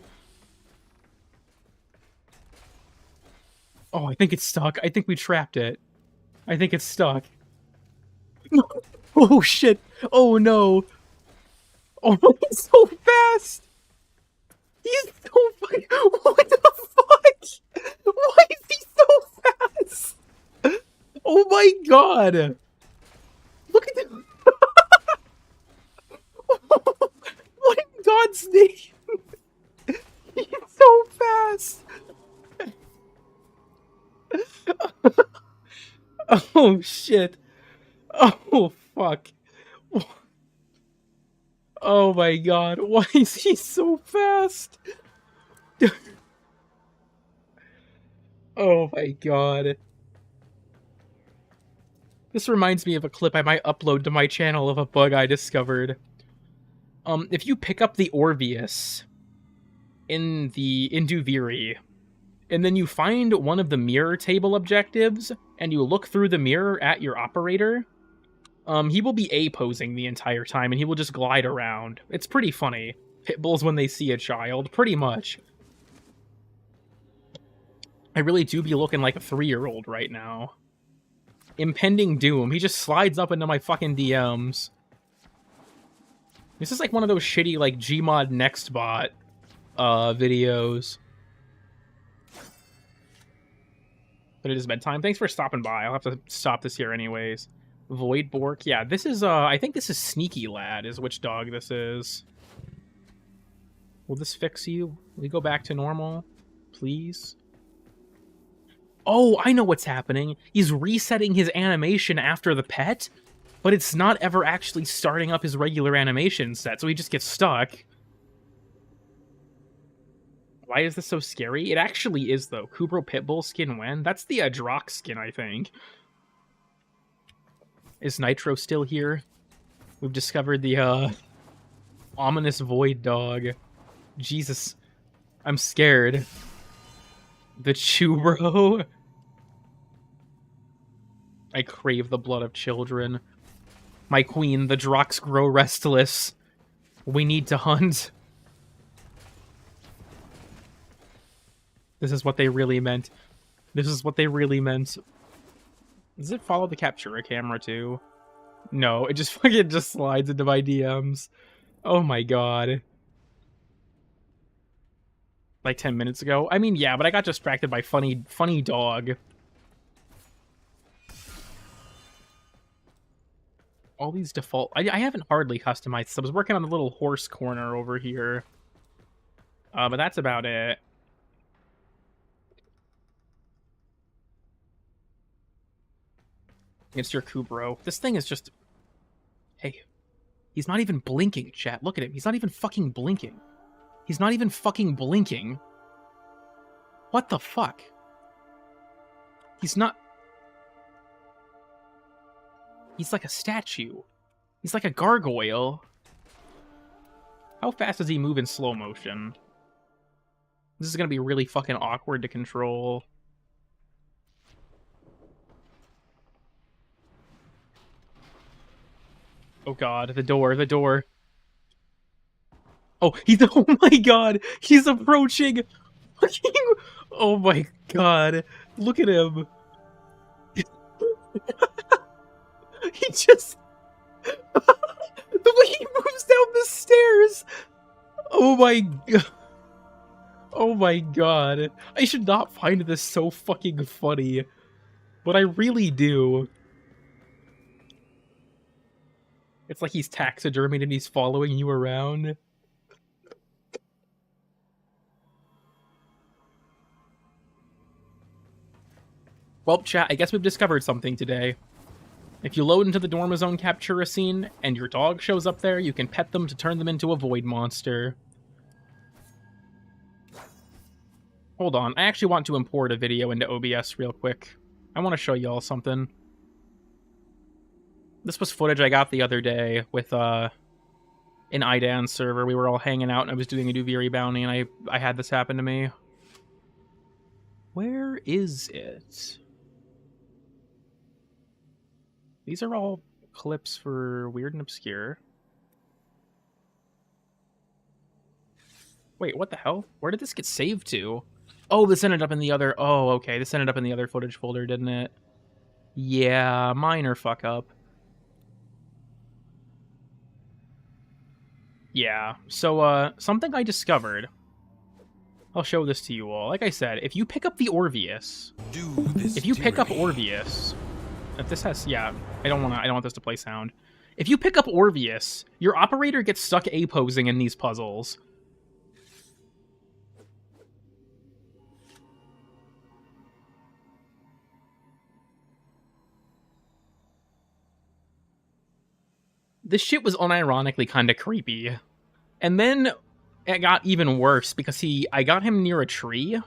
Oh, I think it's stuck. I think we trapped it. I think it's stuck. No. Oh shit. Oh no. Oh, he's so fast! He's so fucking... What the fuck? Why is he so fast? Oh my god! Look at him! What in God's name? He's so fast! Oh shit. Oh fuck. Oh my god, why is he so fast? Oh my god. This reminds me of a clip I might upload to my channel of a bug I discovered. If you pick up the Orvius in Duviri, and then you find one of the mirror table objectives, and you look through the mirror at your operator, he will be A-posing the entire time, and he will just glide around. It's pretty funny. Pitbulls when they see a child, pretty much. I really do be looking like a 3-year-old right now. Impending doom. He just slides up into my fucking DMs. This is like one of those shitty, like, Gmod Nextbot, videos. But it is bedtime. Thanks for stopping by. I'll have to stop this here anyways. Void Bork. Yeah, this is, I think this is Sneaky Lad, is which dog this is. Will this fix you? Will we go back to normal? Please? Oh, I know what's happening. He's resetting his animation after the pet, but it's not ever actually starting up his regular animation set, so he just gets stuck. Why is this so scary? It actually is, though. Kubro Pitbull skin when? That's the Drock skin, I think. Is Nitro still here? We've discovered the, ominous void dog. Jesus. I'm scared. The Chubro. I crave the blood of children. My queen, the Drox grow restless. We need to hunt. This is what they really meant. This is what they really meant. Does it follow the Captura camera too? No, it just fucking just slides into my DMs. Oh my god. Like 10 minutes ago? I mean, yeah, but I got distracted by funny dog. All these default... I haven't hardly customized subs. I was working on the little horse corner over here. But that's about it. It's your Kubro. This thing is just... Hey. He's not even blinking, chat. Look at him. He's not even fucking blinking. He's not even fucking blinking. What the fuck? He's not... He's like a statue. He's like a gargoyle. How fast does he move in slow motion? This is gonna be really fucking awkward to control. Oh god, the door. Oh, he's... Oh my god! He's approaching! Fucking... Oh my god. Look at him. He just... The way he moves down the stairs! Oh my god. Oh my god. I should not find this so fucking funny. But I really do. It's like he's taxidermied and he's following you around. Well, chat, I guess we've discovered something today. If you load into the Dormazone Captura scene, and your dog shows up there, you can pet them to turn them into a void monster. Hold on, I actually want to import a video into OBS real quick. I want to show y'all something. This was footage I got the other day with, an IDAN server. We were all hanging out, and I was doing a Duviri bounty, and I had this happen to me. Where is it? These are all clips for Weird and Obscure. Wait, what the hell? Where did this get saved to? Oh, this ended up in the other... Oh, okay. This ended up in the other footage folder, didn't it? Yeah, minor fuck up. Yeah, so, something I discovered. I'll show this to you all. Like I said, if you pick up the Orvius... If you pick up Orvius... If this has... Yeah, I don't want this to play sound. If you pick up Orvius, your operator gets stuck A-posing in these puzzles. This shit was unironically kind of creepy. And then it got even worse because I got him near a tree.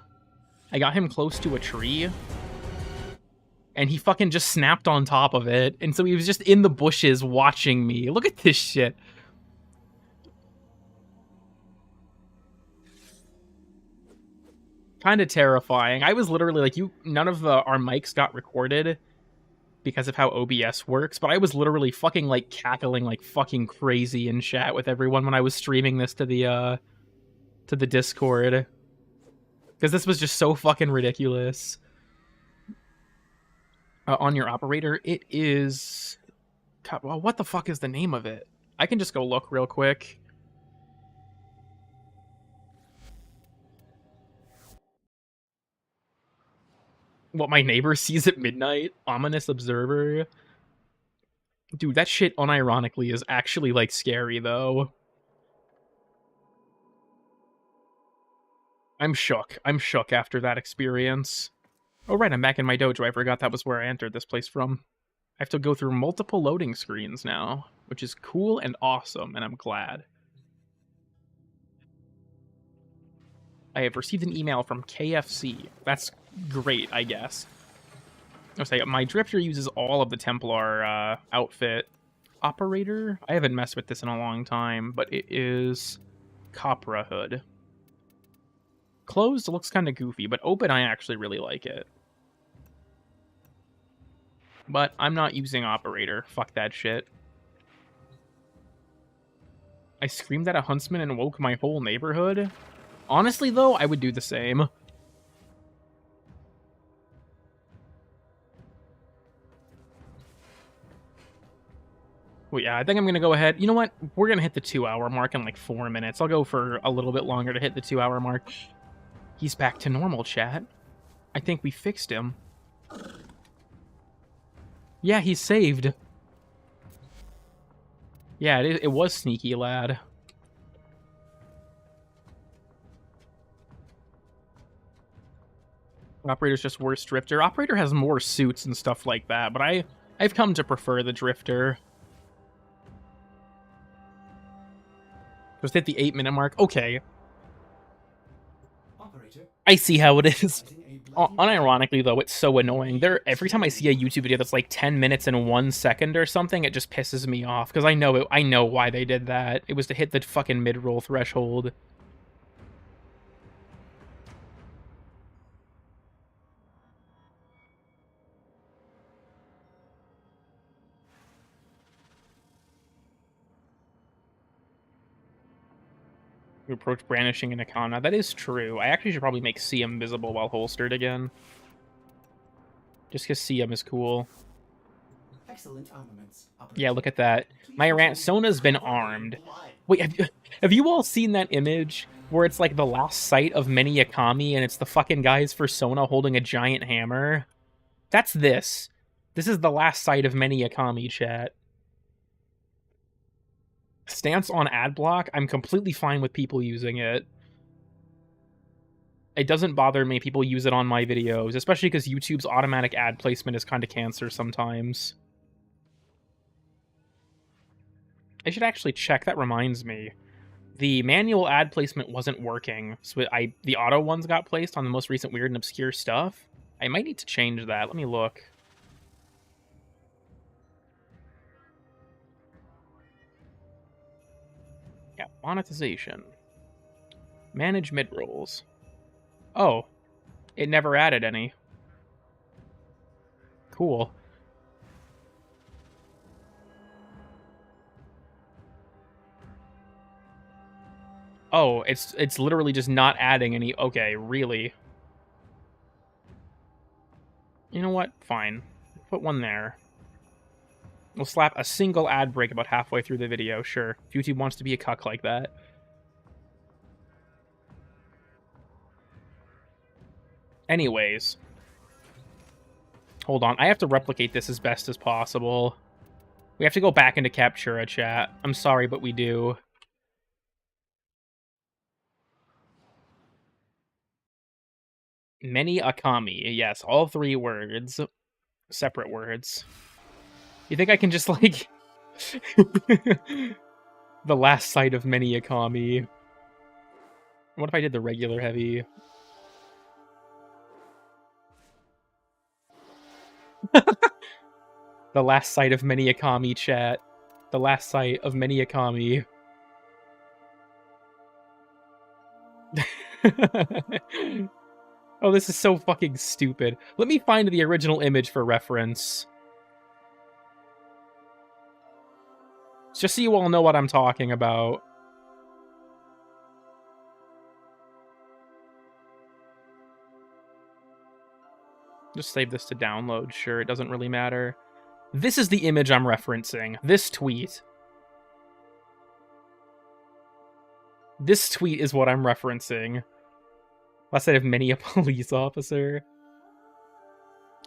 I got him close to a tree. And he fucking just snapped on top of it. And so he was just in the bushes watching me. Look at this shit. Kind of terrifying. I was literally like, none of our mics got recorded because of how OBS works, but I was literally fucking like cackling like fucking crazy in chat with everyone when I was streaming this to the Discord. Because this was just so fucking ridiculous. On your operator, it is... God, well, what the fuck is the name of it? I can just go look real quick. What my neighbor sees at midnight? Ominous Observer? Dude, that shit unironically is actually, like, scary, though. I'm shook. I'm shook after that experience. Oh, right, I'm back in my dojo. I forgot that was where I entered this place from. I have to go through multiple loading screens now, which is cool and awesome, and I'm glad. I have received an email from KFC. That's great, I guess. I'll say my drifter uses all of the Templar outfit. Operator? I haven't messed with this in a long time, but it is Copra Hood. Closed looks kind of goofy, but open I actually really like it. But I'm not using Operator. Fuck that shit. I screamed at a huntsman and woke my whole neighborhood? Honestly, though, I would do the same. Well, yeah, I think I'm going to go ahead. You know what? We're going to hit the 2-hour mark in like 4 minutes. I'll go for a little bit longer to hit the 2-hour mark. He's back to normal, chat. I think we fixed him. Yeah, he's saved. Yeah, it was sneaky, lad. Operator's just worse drifter. Operator has more suits and stuff like that, but I've come to prefer the drifter. Just hit the 8-minute mark. Okay. Operator, I see how it is. using a bloody Unironically, though, it's so annoying. Every time I see a YouTube video that's like 10 minutes and 1 second or something, it just pisses me off. Because I know why they did that. It was to hit the fucking mid-roll threshold. You approach brandishing an Akana. That is true. I actually should probably make CM visible while holstered again. Just because CM is cool. excellent armaments. Operator. Yeah, look at that. My Ransona's been armed. Wait, have you all seen that image where it's like the last sight of many Akami and it's the fucking guys for Sona holding a giant hammer? That's this. This is the last sight of many Akami, chat. Stance on ad block, I'm completely fine with people using it. It doesn't bother me people use it on my videos, especially because YouTube's automatic ad placement is kind of cancer sometimes. I should actually check, that reminds me. The manual ad placement wasn't working, so the auto ones got placed on the most recent weird and obscure stuff. I might need to change that, let me look. Yeah, monetization. Manage mid-rolls. Oh, it never added any. Cool. Oh, it's literally just not adding any. Okay, really? You know what? Fine. Put one there. We'll slap a single ad break about halfway through the video, sure. If YouTube wants to be a cuck like that. Anyways. Hold on, I have to replicate this as best as possible. We have to go back into Captura, chat. I'm sorry, but we do. Many Akami. Yes, all 3 words. Separate words. You think I can just, like... the last sight of many Akami. What if I did the regular heavy? The last sight of many Akami, chat. The last sight of many Akami. Oh, this is so fucking stupid. Let me find the original image for reference. Just so you all know what I'm talking about. Just save this to download, sure, it doesn't really matter. This is the image I'm referencing. This tweet. This tweet is what I'm referencing. Last sight of many a police officer.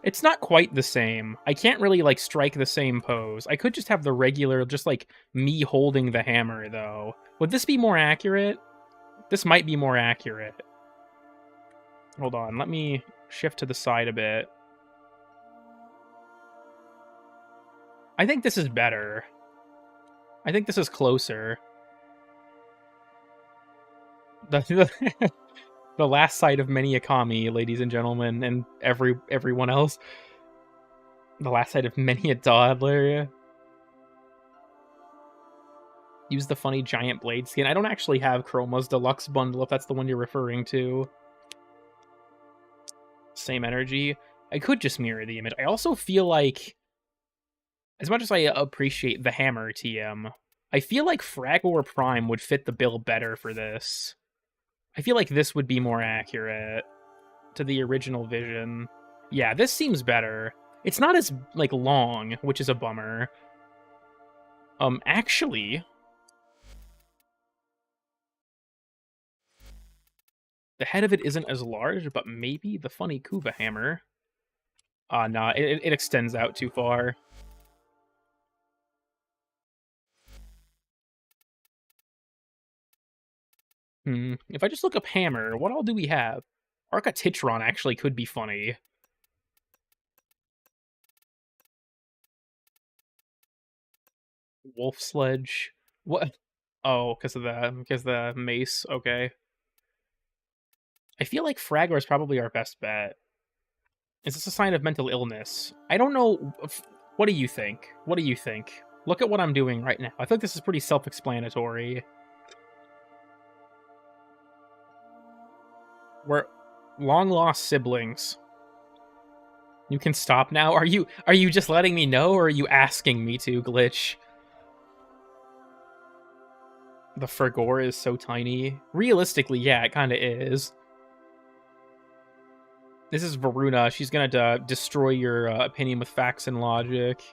It's not quite the same. I can't really, like, strike the same pose. I could just have the regular, just, like, me holding the hammer, though. Would this be more accurate? This might be more accurate. Hold on, let me shift to the side a bit. I think this is better. I think this is closer. The last sight of many a kami, ladies and gentlemen, and everyone else. The last sight of many a toddler. Use the funny giant blade skin. I don't actually have Chroma's deluxe bundle, if that's the one you're referring to. Same energy. I could just mirror the image. I also feel like, as much as I appreciate the hammer TM, I feel like Fragor Prime would fit the bill better for this. I feel like this would be more accurate to the original vision. Yeah, this seems better. It's not as, like, long, which is a bummer. Actually, the head of it isn't as large, but maybe the funny Kuva hammer. Nah, it extends out too far. If I just look up hammer, what all do we have? Arcatitron actually could be funny. Wolf Sledge. What? Oh, because the mace. Okay. I feel like Fragor is probably our best bet. Is this a sign of mental illness? I don't know. What do you think? What do you think? Look at what I'm doing right now. I think this is pretty self-explanatory. We're long-lost siblings. You can stop now? Are you just letting me know, or are you asking me to, Glitch? The Fragor is so tiny. Realistically, yeah, it kind of is. This is Varuna. She's gonna destroy your opinion with facts and logic.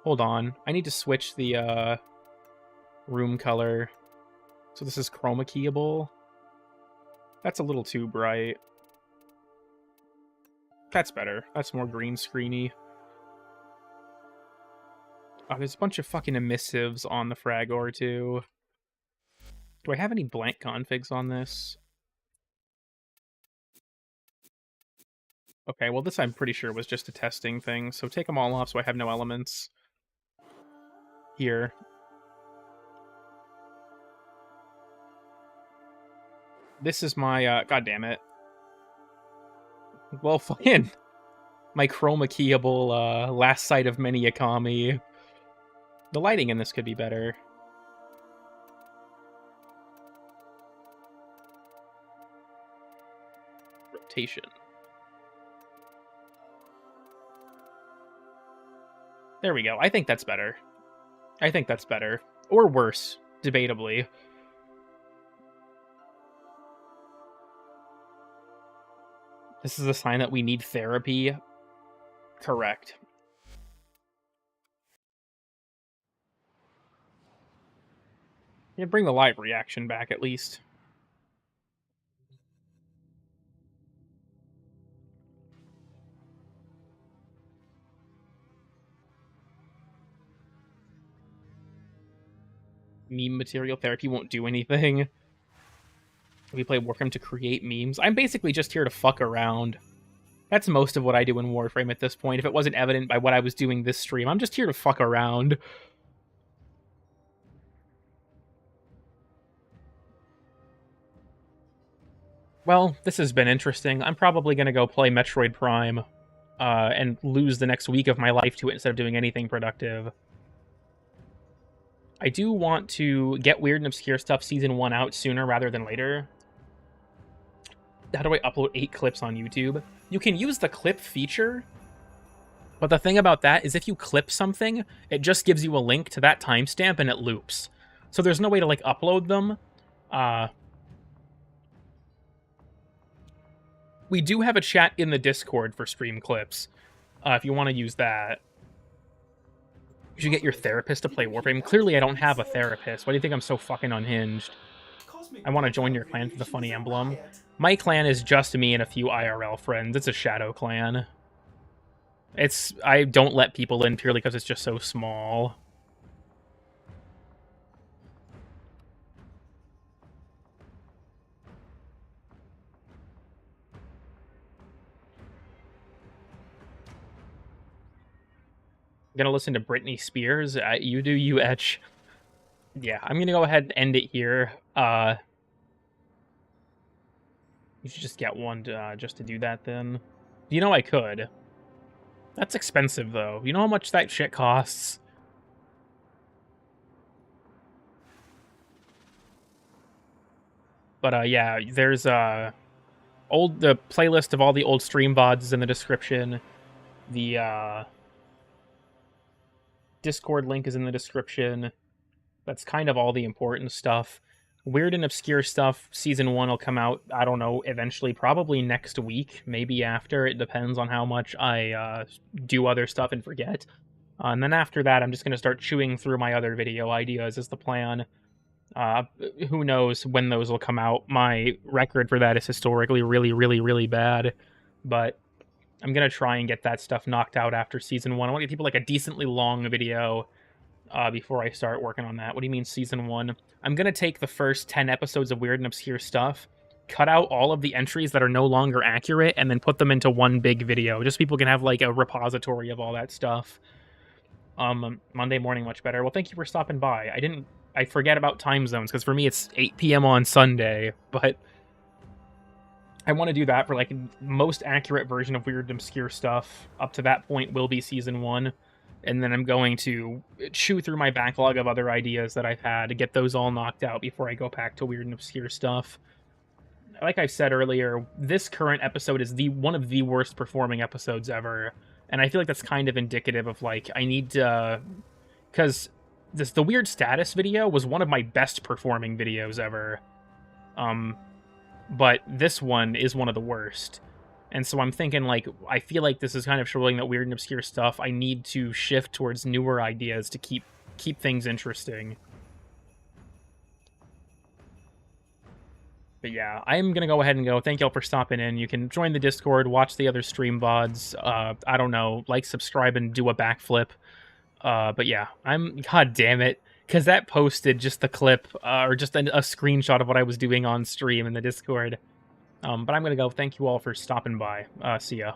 Hold on. I need to switch the room color. So this is chroma keyable. That's a little too bright. That's better. That's more green screeny. Oh, there's a bunch of fucking emissives on the Fragor, too. Do I have any blank configs on this? Okay, well, this I'm pretty sure was just a testing thing, so take them all off so I have no elements. Here. This is my, god damn it. Well, fucking my chroma keyable, last sight of many a kami. The lighting in this could be better. Rotation. There we go. I think that's better. I think that's better. Or worse, debatably. This is a sign that we need therapy. Correct. Yeah, bring the live reaction back at least. Meme material therapy won't do anything. We play Warframe to create memes. I'm basically just here to fuck around. That's most of what I do in Warframe at this point. If it wasn't evident by what I was doing this stream, I'm just here to fuck around. Well, this has been interesting. I'm probably going to go play Metroid Prime and lose the next week of my life to it instead of doing anything productive. I do want to get Weird and Obscure Stuff Season 1 out sooner rather than later. How do I upload 8 clips on YouTube? You can use the clip feature, but the thing about that is if you clip something, it just gives you a link to that timestamp and it loops. So there's no way to, like, upload them. We do have a chat in the Discord for stream clips, if you want to use that. You should get your therapist to play Warframe. Clearly, I don't have a therapist. Why do you think I'm so fucking unhinged? I want to join your clan for the funny emblem. My clan is just me and a few IRL friends. It's a shadow clan. I don't let people in purely because it's just so small. Gonna listen to Britney Spears. You do, you etch. Yeah, I'm gonna go ahead and end it here. We should just get one to, just to do that then. You know I could. That's expensive, though. You know how much that shit costs? But, yeah, there's, the playlist of all the old stream VODs is in the description. The, Discord link is in the description. That's kind of all the important stuff. Weird and obscure stuff, Season 1 will come out, I don't know, eventually, probably next week, maybe after. It depends on how much I do other stuff and forget. And then after that, I'm just going to start chewing through my other video ideas is the plan. Who knows when those will come out. My record for that is historically really, really, really bad. But I'm going to try and get that stuff knocked out after Season 1. I want to give people like a decently long video before I start working on that. What do you mean Season 1? I'm going to take the first 10 episodes of Weird and Obscure stuff, cut out all of the entries that are no longer accurate, and then put them into one big video. Just so people can have like a repository of all that stuff. Monday morning, much better. Well, thank you for stopping by. I forget about time zones, because for me it's 8 p.m. on Sunday, but I want to do that for like most accurate version of Weird and Obscure stuff. Up to that point will be Season 1. And then I'm going to chew through my backlog of other ideas that I've had to get those all knocked out before I go back to Weird and Obscure stuff. Like I said earlier, this current episode is one of the worst performing episodes ever. And I feel like that's kind of indicative of, like, I need to... Because the Weird Status video was one of my best performing videos ever. But this one is one of the worst. And so I'm thinking, like, I feel like this is kind of showing that Weird and Obscure stuff, I need to shift towards newer ideas to keep things interesting. But yeah, I'm going to go ahead and go. Thank y'all for stopping in. You can join the Discord, watch the other stream VODs. I don't know, like, subscribe, and do a backflip. But yeah, God damn it. Because that posted just the clip, or just a screenshot of what I was doing on stream in the Discord. But I'm going to go. Thank you all for stopping by. See ya.